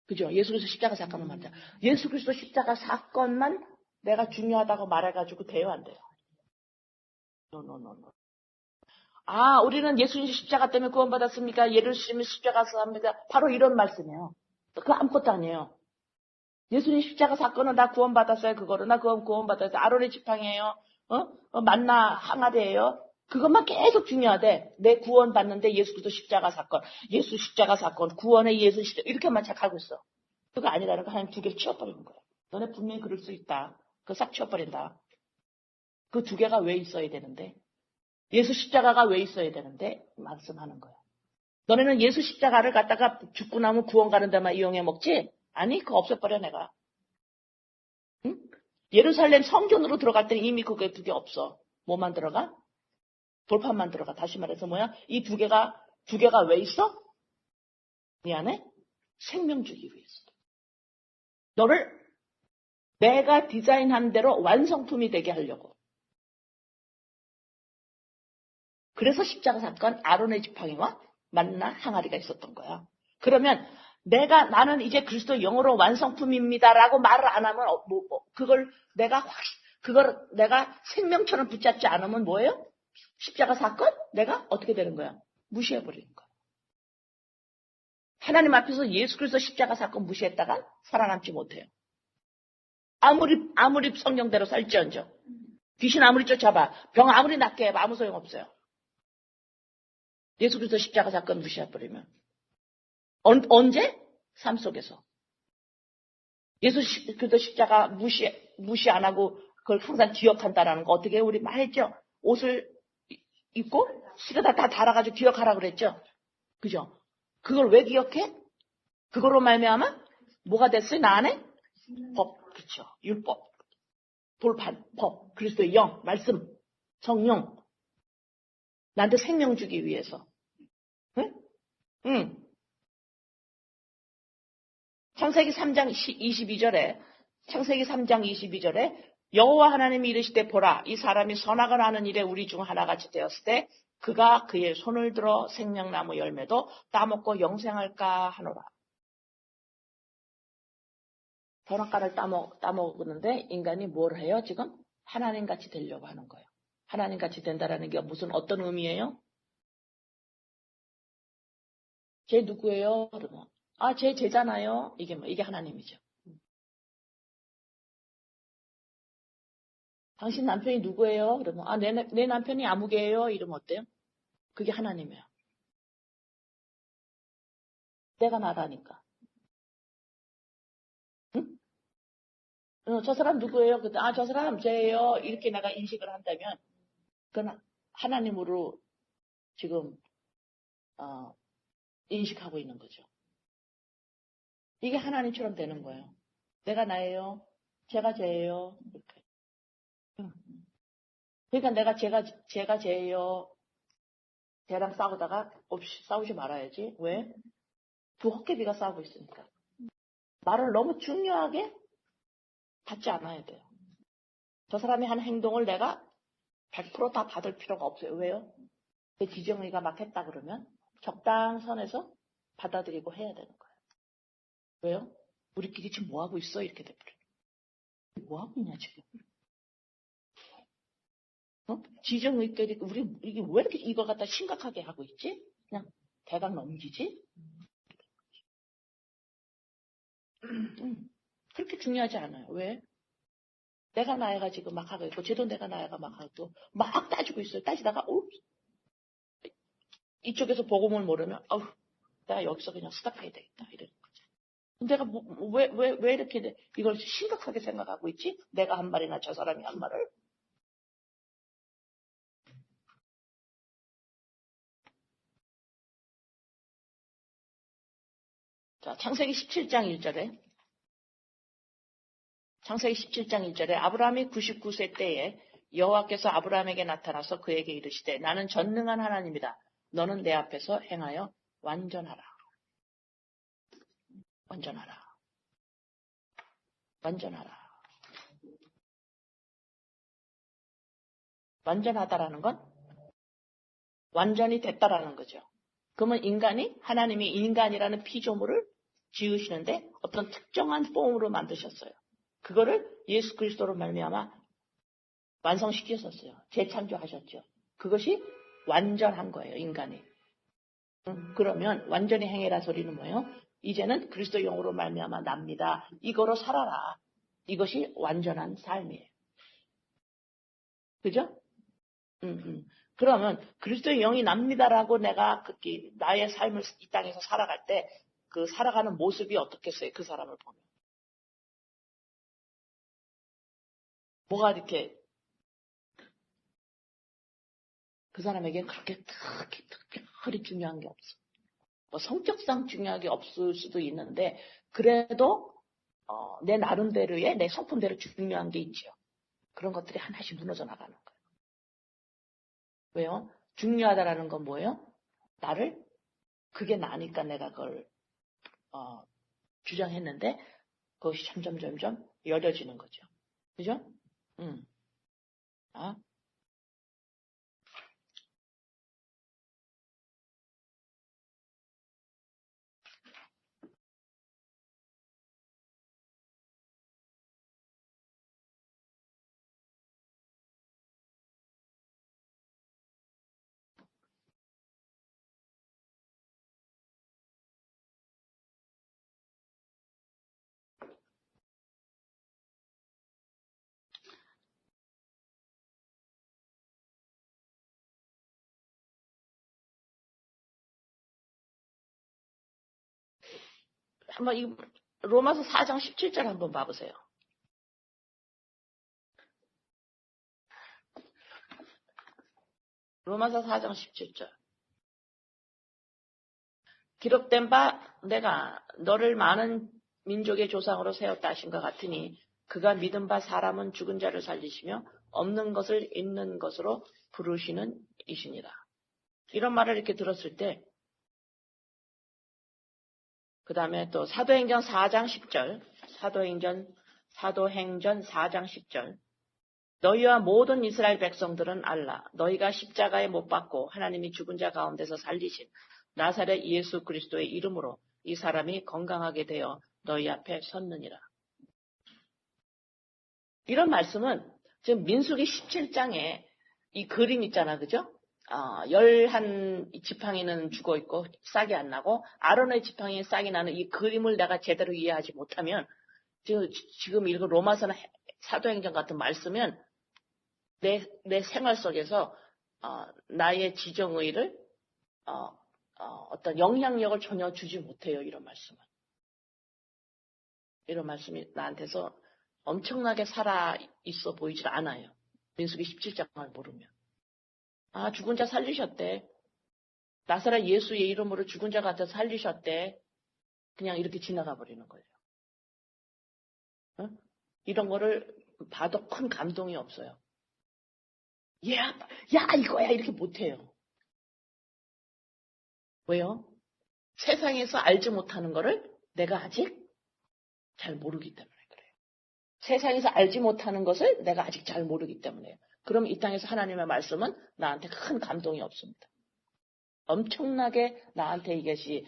그죠? 예수 그리스도 십자가 사건을 말이야. 예수 그리스도 십자가 사건만 내가 중요하다고 말해가지고 돼요, 안 돼요? 노노노노. 아, 우리는 예수님 십자가 때문에 구원받았습니까? 예수님 십자가서 합니다. 바로 이런 말씀이에요. 그거 아무것도 아니에요. 예수님 십자가 사건은 나 구원받았어요. 그거를 나 구원받았어요. 아론의 지팡이에요. 만나 항아리예요. 그것만 계속 중요하대. 내 구원받는데 예수 그리스도 십자가 사건, 예수 십자가 사건, 구원의 예수 십자가 이렇게만 착하고 있어. 그거 아니라는 거 하나님 두 개를 치워버리는 거예요. 너네 분명히 그럴 수 있다. 그거 싹 치워버린다. 그 두 개가 왜 있어야 되는데? 예수 십자가가 왜 있어야 되는데? 말씀하는 거예요. 너네는 예수 십자가를 갖다가 죽고 나면 구원 가는 데만 이용해 먹지? 아니, 그거 없애버려, 내가. 응? 예루살렘 성전으로 들어갈 때는 이미 그게 두 개 없어. 뭐만 들어가? 돌판만 들어가. 다시 말해서 뭐야? 이 두 개가 왜 있어? 미안해? 생명 주기 위해서. 너를 내가 디자인한 대로 완성품이 되게 하려고. 그래서 십자가 사건 아론의 지팡이와 만나 항아리가 있었던 거야. 그러면 나는 이제 그리스도 영으로 완성품입니다라고 말을 안 하면 그걸 내가 생명처럼 붙잡지 않으면 뭐예요? 십자가 사건? 내가 어떻게 되는 거야? 무시해버리는 거야. 하나님 앞에서 예수 그리스도 십자가 사건 무시했다가 살아남지 못해요. 아무리 성경대로 살지언정. 귀신 아무리 쫓아봐. 병 아무리 낫게 해봐. 아무 소용없어요. 예수 그리스도 십자가 사건 무시해버리면. 언제? 삶 속에서. 예수 그리스도 십자가 무시 안 하고 그걸 항상 기억한다라는 거 어떻게 우리 말했죠? 옷을 입고 실에다 다 달아가지고 기억하라고 그랬죠? 그죠? 그걸 왜 기억해? 그걸로 말미암아 뭐가 됐어요? 나 안에? 법, 그렇죠. 율법, 돌판, 법, 그리스도의 영, 말씀, 성령. 나한테 생명 주기 위해서. 응? 응. 창세기 3장 22절에 여호와 하나님이 이르시되 보라 이 사람이 선악을 하는 일에 우리 중 하나같이 되었을 때 그가 그의 손을 들어 생명나무 열매도 따먹고 영생할까 하노라. 선악과를 따먹는데 인간이 뭘 해요? 지금 하나님같이 되려고 하는 거예요. 하나님같이 된다라는 게 무슨 어떤 의미예요? 쟤 누구예요? 그러면 쟤 쟤잖아요. 이게 하나님이죠. 당신 남편이 누구예요? 그러면 내 남편이 아무개예요. 이러면 어때요? 그게 하나님이에요. 내가 나라니까. 응? 저 사람 누구예요? 저 사람 쟤예요. 이렇게 내가 인식을 한다면 그건 하나님으로 지금 인식하고 있는 거죠. 이게 하나님처럼 되는 거예요. 내가 나예요. 제가 쟤예요. 이렇게. 그러니까 내가 제가 쟤예요. 쟤랑 싸우다가 싸우지 말아야지. 왜? 두 헛개비가 싸우고 있으니까. 말을 너무 중요하게 받지 않아야 돼요. 저 사람이 한 행동을 내가 100% 다 받을 필요가 없어요. 왜요? 내 지정의가 막 했다 그러면 적당선에서 받아들이고 해야 되는 거예요. 왜요? 우리끼리 지금 뭐하고 있어? 이렇게 돼버려요. 뭐하고 있냐 지금? 지정의끼리 이게 왜 이렇게 이걸 갖다 심각하게 하고 있지? 그냥 대강 넘기지? 그렇게 중요하지 않아요. 왜? 내가 나야가 지금 막 하고 있고 쟤도 내가 나야가 막 하고 막 따지고 있어요. 따지다가 이쪽에서 복음을 모르면 내가 여기서 그냥 스탑해야 되겠다 이러는 거죠. 내가 왜 이렇게 이걸 심각하게 생각하고 있지? 내가 한 말이나 저 사람이 한 말을. 자, 창세기 17장 1절에 아브라함이 99세 때에 여호와께서 아브라함에게 나타나서 그에게 이르시되 나는 전능한 하나님이다. 너는 내 앞에서 행하여 완전하라. 완전하라. 완전하라. 완전하다라는 건 완전히 됐다라는 거죠. 그러면 하나님이 인간이라는 피조물을 지으시는데 어떤 특정한 폼으로 만드셨어요. 그거를 예수 그리스도로 말미암아 완성시켰었어요. 재창조하셨죠. 그것이 완전한 거예요, 인간이. 그러면 완전히 행해라 소리는 뭐예요? 이제는 그리스도 영으로 말미암아 납니다. 이거로 살아라. 이것이 완전한 삶이에요. 그죠? 그러면 그리스도의 영이 납니다라고 내가 나의 삶을 이 땅에서 살아갈 때 그 살아가는 모습이 어떻겠어요? 그 사람을 보면. 뭐가 이렇게 그 사람에겐 그렇게 특별히 중요한 게 없어. 뭐 성격상 중요하게 없을 수도 있는데 그래도 내 나름대로의 내 성품대로 중요한 게 있죠. 그런 것들이 하나씩 무너져 나가는 거예요. 왜요? 중요하다라는 건 뭐예요? 그게 나니까 내가 그걸 주장했는데 그것이 점점 열려지는 거죠. 그죠? 아, 한번 이 로마서 4장 17절 한번 봐보세요. 로마서 4장 17절. 기록된 바 내가 너를 많은 민족의 조상으로 세웠다 하신 것 같으니 그가 믿은 바 사람은 죽은 자를 살리시며 없는 것을 있는 것으로 부르시는 이시니라. 이런 말을 이렇게 들었을 때 그 다음에 또 사도행전 4장 10절 사도행전 4장 10절 너희와 모든 이스라엘 백성들은 알라. 너희가 십자가에 못 박고 하나님이 죽은 자 가운데서 살리신 나사렛 예수 그리스도의 이름으로 이 사람이 건강하게 되어 너희 앞에 섰느니라. 이런 말씀은 지금 민수기 17장에 이 그림 있잖아. 그죠? 11지팡이는 죽어 있고 싹이 안 나고 아론의 지팡이에 싹이 나는 이 그림을 내가 제대로 이해하지 못하면 지금 읽은 로마서나 사도행전 같은 말씀은 내 생활 속에서 나의 지정의를 어떤 영향력을 전혀 주지 못해요. 이런 말씀이 나한테서 엄청나게 살아 있어 보이질 않아요. 민수기 17장을 모르면. 죽은 자 살리셨대. 나사렛 예수의 이름으로 죽은 자 같아 살리셨대. 그냥 이렇게 지나가 버리는 거예요. 이런 거를 봐도 큰 감동이 없어요. 야 이거야 이렇게 못해요. 왜요? 세상에서 알지 못하는 거를 내가 아직 잘 모르기 때문에 그래요. 세상에서 알지 못하는 것을 내가 아직 잘 모르기 때문에요. 그럼 이 땅에서 하나님의 말씀은 나한테 큰 감동이 없습니다. 엄청나게 나한테 이것이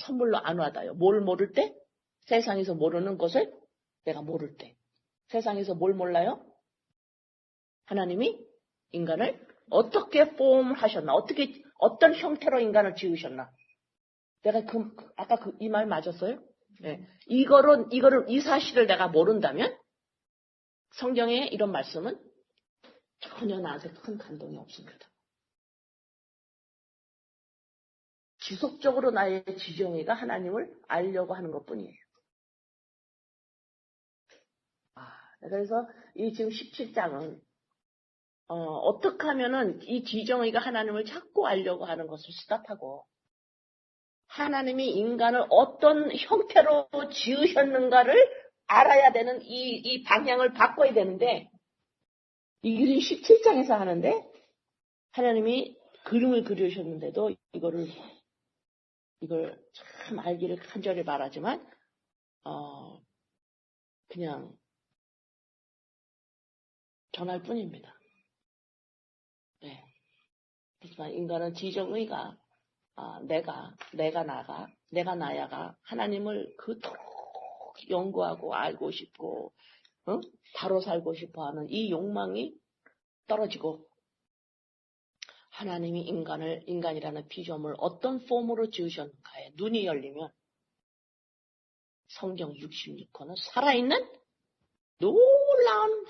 선물로 안 와닿아요. 뭘 모를 때? 세상에서 모르는 것을 내가 모를 때. 세상에서 뭘 몰라요? 하나님이 인간을 어떻게 폼하셨나? 어떤 형태로 인간을 지으셨나? 내가 아까 이 말 맞았어요? 네. 이 사실을 내가 모른다면 성경의 이런 말씀은 전혀 나한테 큰 감동이 없습니다. 지속적으로 나의 지정의가 하나님을 알려고 하는 것 뿐이에요. 그래서 이 지금 17장은 어떻게 하면은 이 지정의가 하나님을 자꾸 알려고 하는 것을 시작하고 하나님이 인간을 어떤 형태로 지으셨는가를 알아야 되는 이 방향을 바꿔야 되는데 이게 17장에서 하는데 하나님이 그림을 그리셨는데도 이걸 참 알기를 간절히 바라지만 그냥 전할 뿐입니다. 네. 하지만 인간은 지정의가 내가 나야가 하나님을 그토록 연구하고 알고 싶고, 바로 살고 싶어 하는 이 욕망이 떨어지고, 하나님이 인간이라는 피조물 어떤 폼으로 지으셨는가에 눈이 열리면 성경 66호는 살아있는 놀라운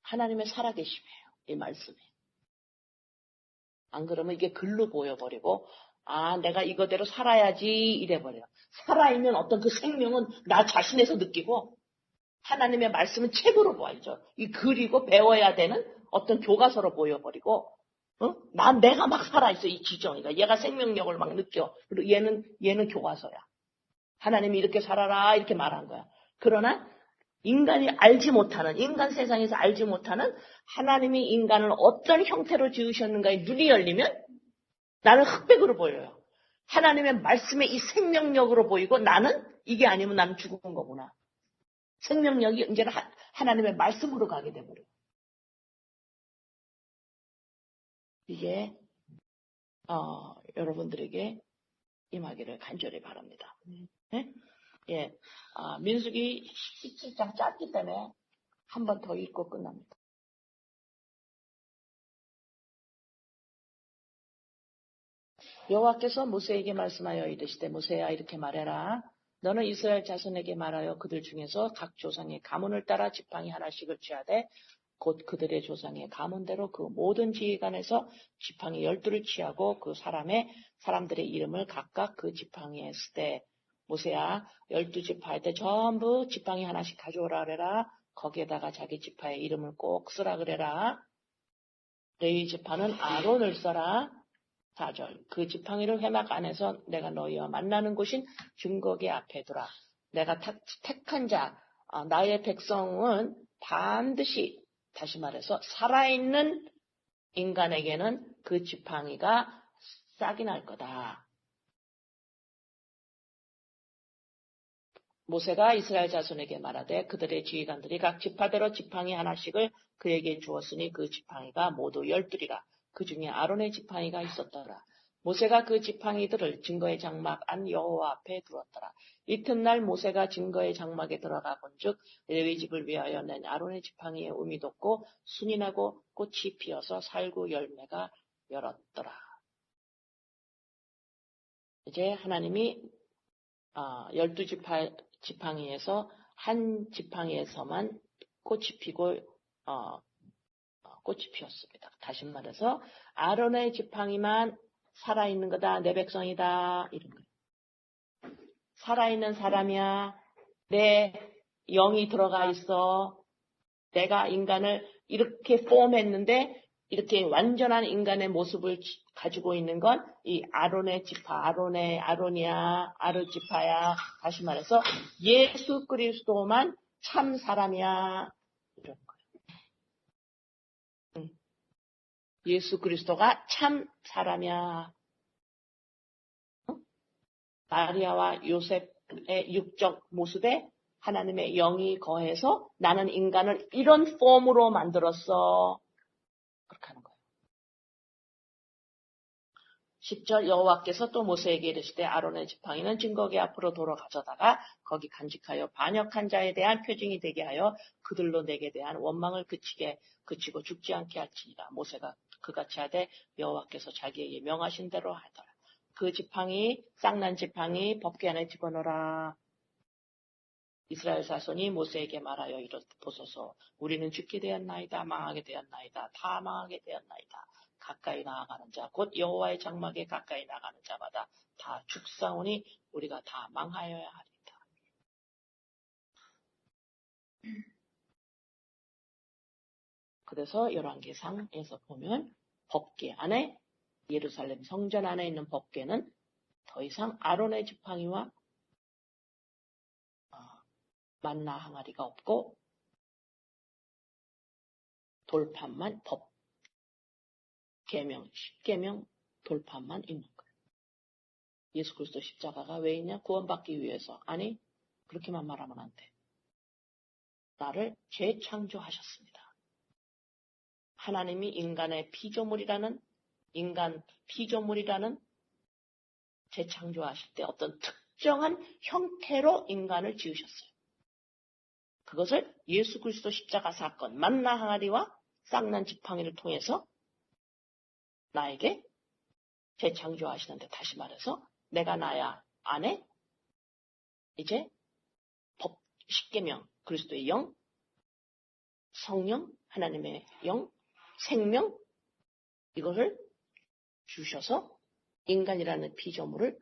하나님의 살아계심이에요. 이 말씀이. 안 그러면 이게 글로 보여버리고, 내가 이거대로 살아야지 이래버려요. 살아있는 어떤 그 생명은 나 자신에서 느끼고, 하나님의 말씀은 책으로 보아야죠. 이 글이고 배워야 되는 어떤 교과서로 보여버리고, 내가 막 살아있어, 이 지정이가. 얘가 생명력을 막 느껴. 그리고 얘는 교과서야. 하나님이 이렇게 살아라, 이렇게 말한 거야. 그러나, 인간이 알지 못하는, 인간 세상에서 알지 못하는 하나님이 인간을 어떤 형태로 지으셨는가에 눈이 열리면 나는 흑백으로 보여요. 하나님의 말씀에 이 생명력으로 보이고 나는 이게 아니면 나는 죽은 거구나. 생명력이 이제는 하나님의 말씀으로 가게 되버려요. 이게 여러분들에게 임하기를 간절히 바랍니다. 네? 예, 민수기 17장 짧기 때문에 한 번 더 읽고 끝납니다. 여호와께서 모세에게 말씀하여 이르시되 모세야 이렇게 말해라. 너는 이스라엘 자손에게 말하여 그들 중에서 각 조상의 가문을 따라 지팡이 하나씩을 취하되 곧 그들의 조상의 가문대로 그 모든 지휘관에서 지팡이 12를 취하고 그 사람들의 이름을 각각 그 지팡이에 쓰되 모세야 12지파할 때 전부 지팡이 하나씩 가져오라 그래라. 거기에다가 자기 지파의 이름을 꼭 쓰라 그래라. 레위 지파는 아론을 써라. 4절 그 지팡이를 회막 안에서 내가 너희와 만나는 곳인 증거계 앞에 두라. 내가 택한 자 나의 백성은 반드시 다시 말해서 살아있는 인간에게는 그 지팡이가 싹이 날 거다. 모세가 이스라엘 자손에게 말하되 그들의 지휘관들이 각 지파대로 지팡이 하나씩을 그에게 주었으니 그 지팡이가 모두 12이라. 그 중에 아론의 지팡이가 있었더라. 모세가 그 지팡이들을 증거의 장막 안 여호와 앞에 두었더라. 이튿날 모세가 증거의 장막에 들어가 본즉 레위 집을 위하여 낸 아론의 지팡이에 음이 돋고 순이 나고 꽃이 피어서 살구 열매가 열었더라. 이제 하나님이 12지팡이에서 한 지팡이에서만 꽃이 피고 꽃이 피었습니다. 다시 말해서 아론의 지팡이만 살아있는 거다. 내 백성이다. 이런 거예요. 살아있는 사람이야. 내 영이 들어가 있어. 내가 인간을 이렇게 폼했는데 이렇게 완전한 인간의 모습을 가지고 있는 건 이 아론의 지파, 아론이야, 아르 지파야. 다시 말해서 예수 그리스도만 참 사람이야. 이런 거예요. 예수 그리스도가 참 사람이야. 마리아와 요셉의 육적 모습에 하나님의 영이 거해서 나는 인간을 이런 폼으로 만들었어. 그렇게 하는 거예요. 10절 여호와께서 또 모세에게 이르시되 아론의 지팡이는 증거계 앞으로 도로 가져다가 거기 간직하여 반역한 자에 대한 표징이 되게 하여 그들로 내게 대한 원망을 그치고 죽지 않게 할지니라. 모세가 그같이 하되 여호와께서 자기에게 명하신 대로 하더라. 그 지팡이 쌍난 지팡이 법궤 안에 집어넣어라. 이스라엘 자손이 모세에게 말하여 보소서 우리는 죽게 되었나이다. 망하게 되었나이다. 다 망하게 되었나이다. 가까이 나아가는 자 곧 여호와의 장막에 가까이 나가는 자마다 다 죽사오니 우리가 다 망하여야 하리다. 그래서 열왕기상에서 보면 법궤 안에 예루살렘 성전 안에 있는 법궤는 더 이상 아론의 지팡이와 만나 항아리가 없고 돌판만 계명, 10계명 돌판만 있는 거예요. 예수 그리스도 십자가가 왜 있냐? 구원받기 위해서. 아니, 그렇게만 말하면 안 돼. 나를 재창조하셨습니다. 하나님이 인간 피조물이라는 재창조하실 때 어떤 특정한 형태로 인간을 지으셨어요. 그것을 예수 그리스도 십자가 사건, 만나 항아리와 쌍난 지팡이를 통해서 나에게 재창조하시는데, 다시 말해서 내가 나야 안에 이제 법, 십계명, 그리스도의 영, 성령, 하나님의 영, 생명, 이것을 주셔서 인간이라는 피조물을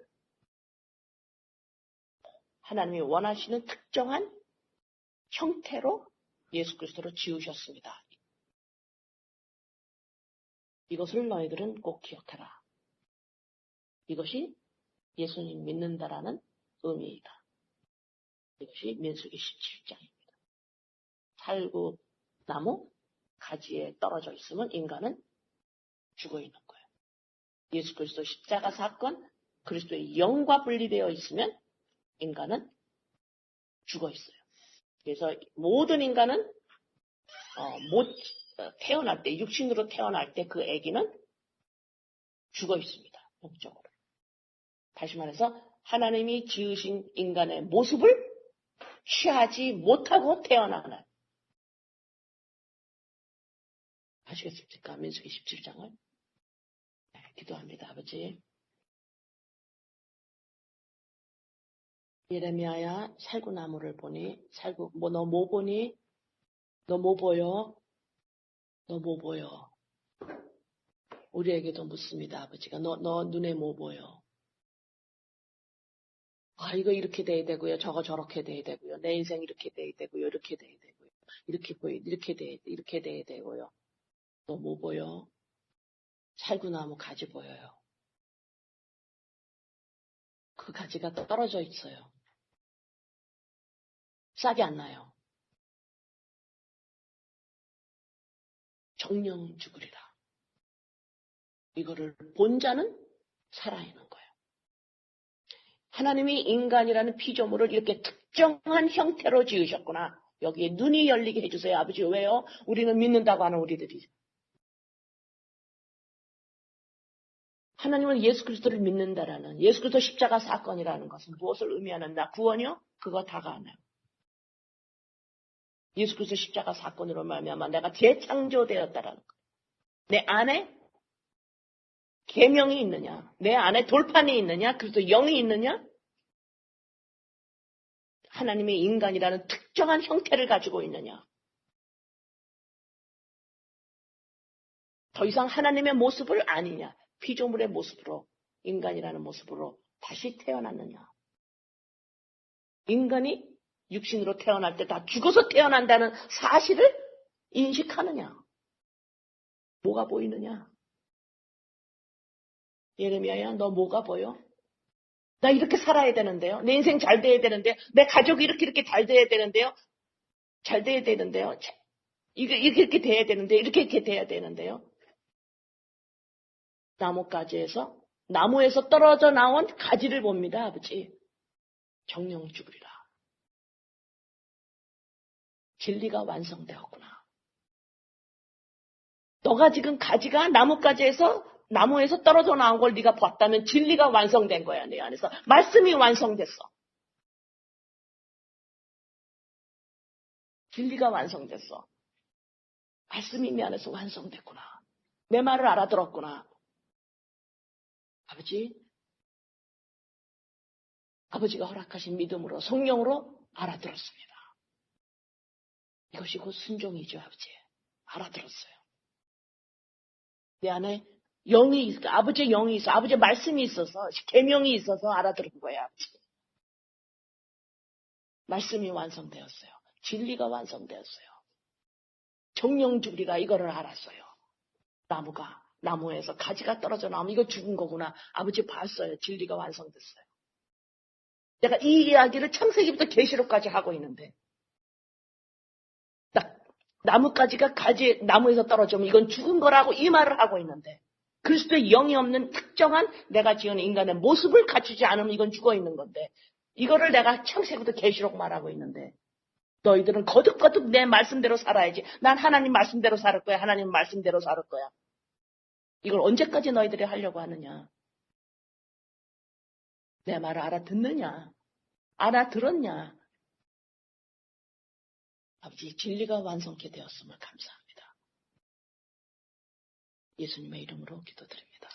하나님이 원하시는 특정한 형태로 예수 그리스도로 지으셨습니다. 이것을 너희들은 꼭 기억해라. 이것이 예수님 믿는다라는 의미이다. 이것이 민수기 17장입니다. 살구나무 가지에 떨어져 있으면 인간은 죽어 있는 거예요. 예수 그리스도 십자가 사건, 그리스도의 영과 분리되어 있으면 인간은 죽어 있어요. 그래서 모든 인간은 태어날 때, 육신으로 태어날 때 그 아기는 죽어 있습니다. 영적으로. 다시 말해서 하나님이 지으신 인간의 모습을 취하지 못하고 태어나는. 아시겠습니까? 민수기 17장을. 네, 기도합니다. 아버지. 예레미야야, 살구나무를 보니, 너 뭐 보니? 너 뭐 보여? 너 뭐 보여? 우리에게도 묻습니다, 아버지가. 너 눈에 뭐 보여? 이거 이렇게 돼야 되고요. 저거 저렇게 돼야 되고요. 내 인생 이렇게 돼야 되고요. 이렇게 돼야 되고요. 이렇게 돼야 되고요. 너 뭐 보여? 살구나무 가지 보여요. 그 가지가 떨어져 있어요. 싹이 안 나요. 정령 죽으리라. 이거를 본 자는 살아있는 거예요. 하나님이 인간이라는 피조물을 이렇게 특정한 형태로 지으셨구나. 여기에 눈이 열리게 해주세요. 아버지. 왜요? 우리는 믿는다고 하는 우리들이. 하나님은 예수 그리스도를 믿는다라는, 예수 그리스도 십자가 사건이라는 것은 무엇을 의미하는가? 구원이요? 그거 다가 안 해요. 예수 그리스도 십자가 사건으로 말미암아 내가 재창조되었다라는 것. 내 안에 계명이 있느냐? 내 안에 돌판이 있느냐? 그리스도 영이 있느냐? 하나님의 인간이라는 특정한 형태를 가지고 있느냐? 더 이상 하나님의 모습을 아니냐? 피조물의 모습으로, 인간이라는 모습으로 다시 태어났느냐? 인간이 육신으로 태어날 때 다 죽어서 태어난다는 사실을 인식하느냐? 뭐가 보이느냐? 예레미야야, 너 뭐가 보여? 나 이렇게 살아야 되는데요. 내 인생 잘 돼야 되는데요. 내 가족이 이렇게 잘 돼야 되는데요. 잘 돼야 되는데요. 이렇게 돼야 되는데, 이렇게 돼야 되는데요. 나무에서 떨어져 나온 가지를 봅니다, 아버지. 정령 죽으리라. 진리가 완성되었구나. 너가 지금 가지가 나무에서 떨어져 나온 걸 네가 봤다면 진리가 완성된 거야, 내 안에서. 말씀이 완성됐어. 진리가 완성됐어. 말씀이 내 안에서 완성됐구나. 내 말을 알아들었구나. 아버지가 허락하신 믿음으로, 성령으로 알아들었습니다. 이것이 곧 순종이죠, 아버지. 알아들었어요. 내 안에 영이 있어, 아버지의 영이 있어, 아버지의 말씀이 있어서, 계명이 있어서 알아들은 거예요, 아버지. 말씀이 완성되었어요. 진리가 완성되었어요. 정령 죽으리라, 이거를 알았어요. 나무에서 가지가 떨어져 나오면 이거 죽은 거구나. 아버지 봤어요. 진리가 완성됐어요. 내가 이 이야기를 창세기부터 계시록까지 하고 있는데, 나무가지가 나무에서 떨어지면 이건 죽은 거라고 이 말을 하고 있는데, 그리스도의 영이 없는 특정한 내가 지은 인간의 모습을 갖추지 않으면 이건 죽어 있는 건데, 이거를 내가 창세기부터 계시록 말하고 있는데, 너희들은 거듭거듭 내 말씀대로 살아야지. 난 하나님 말씀대로 살 거야. 하나님 말씀대로 살 거야. 이걸 언제까지 너희들이 하려고 하느냐? 내 말을 알아듣느냐? 알아들었냐? 아버지, 진리가 완성케 되었음을 감사합니다. 예수님의 이름으로 기도드립니다.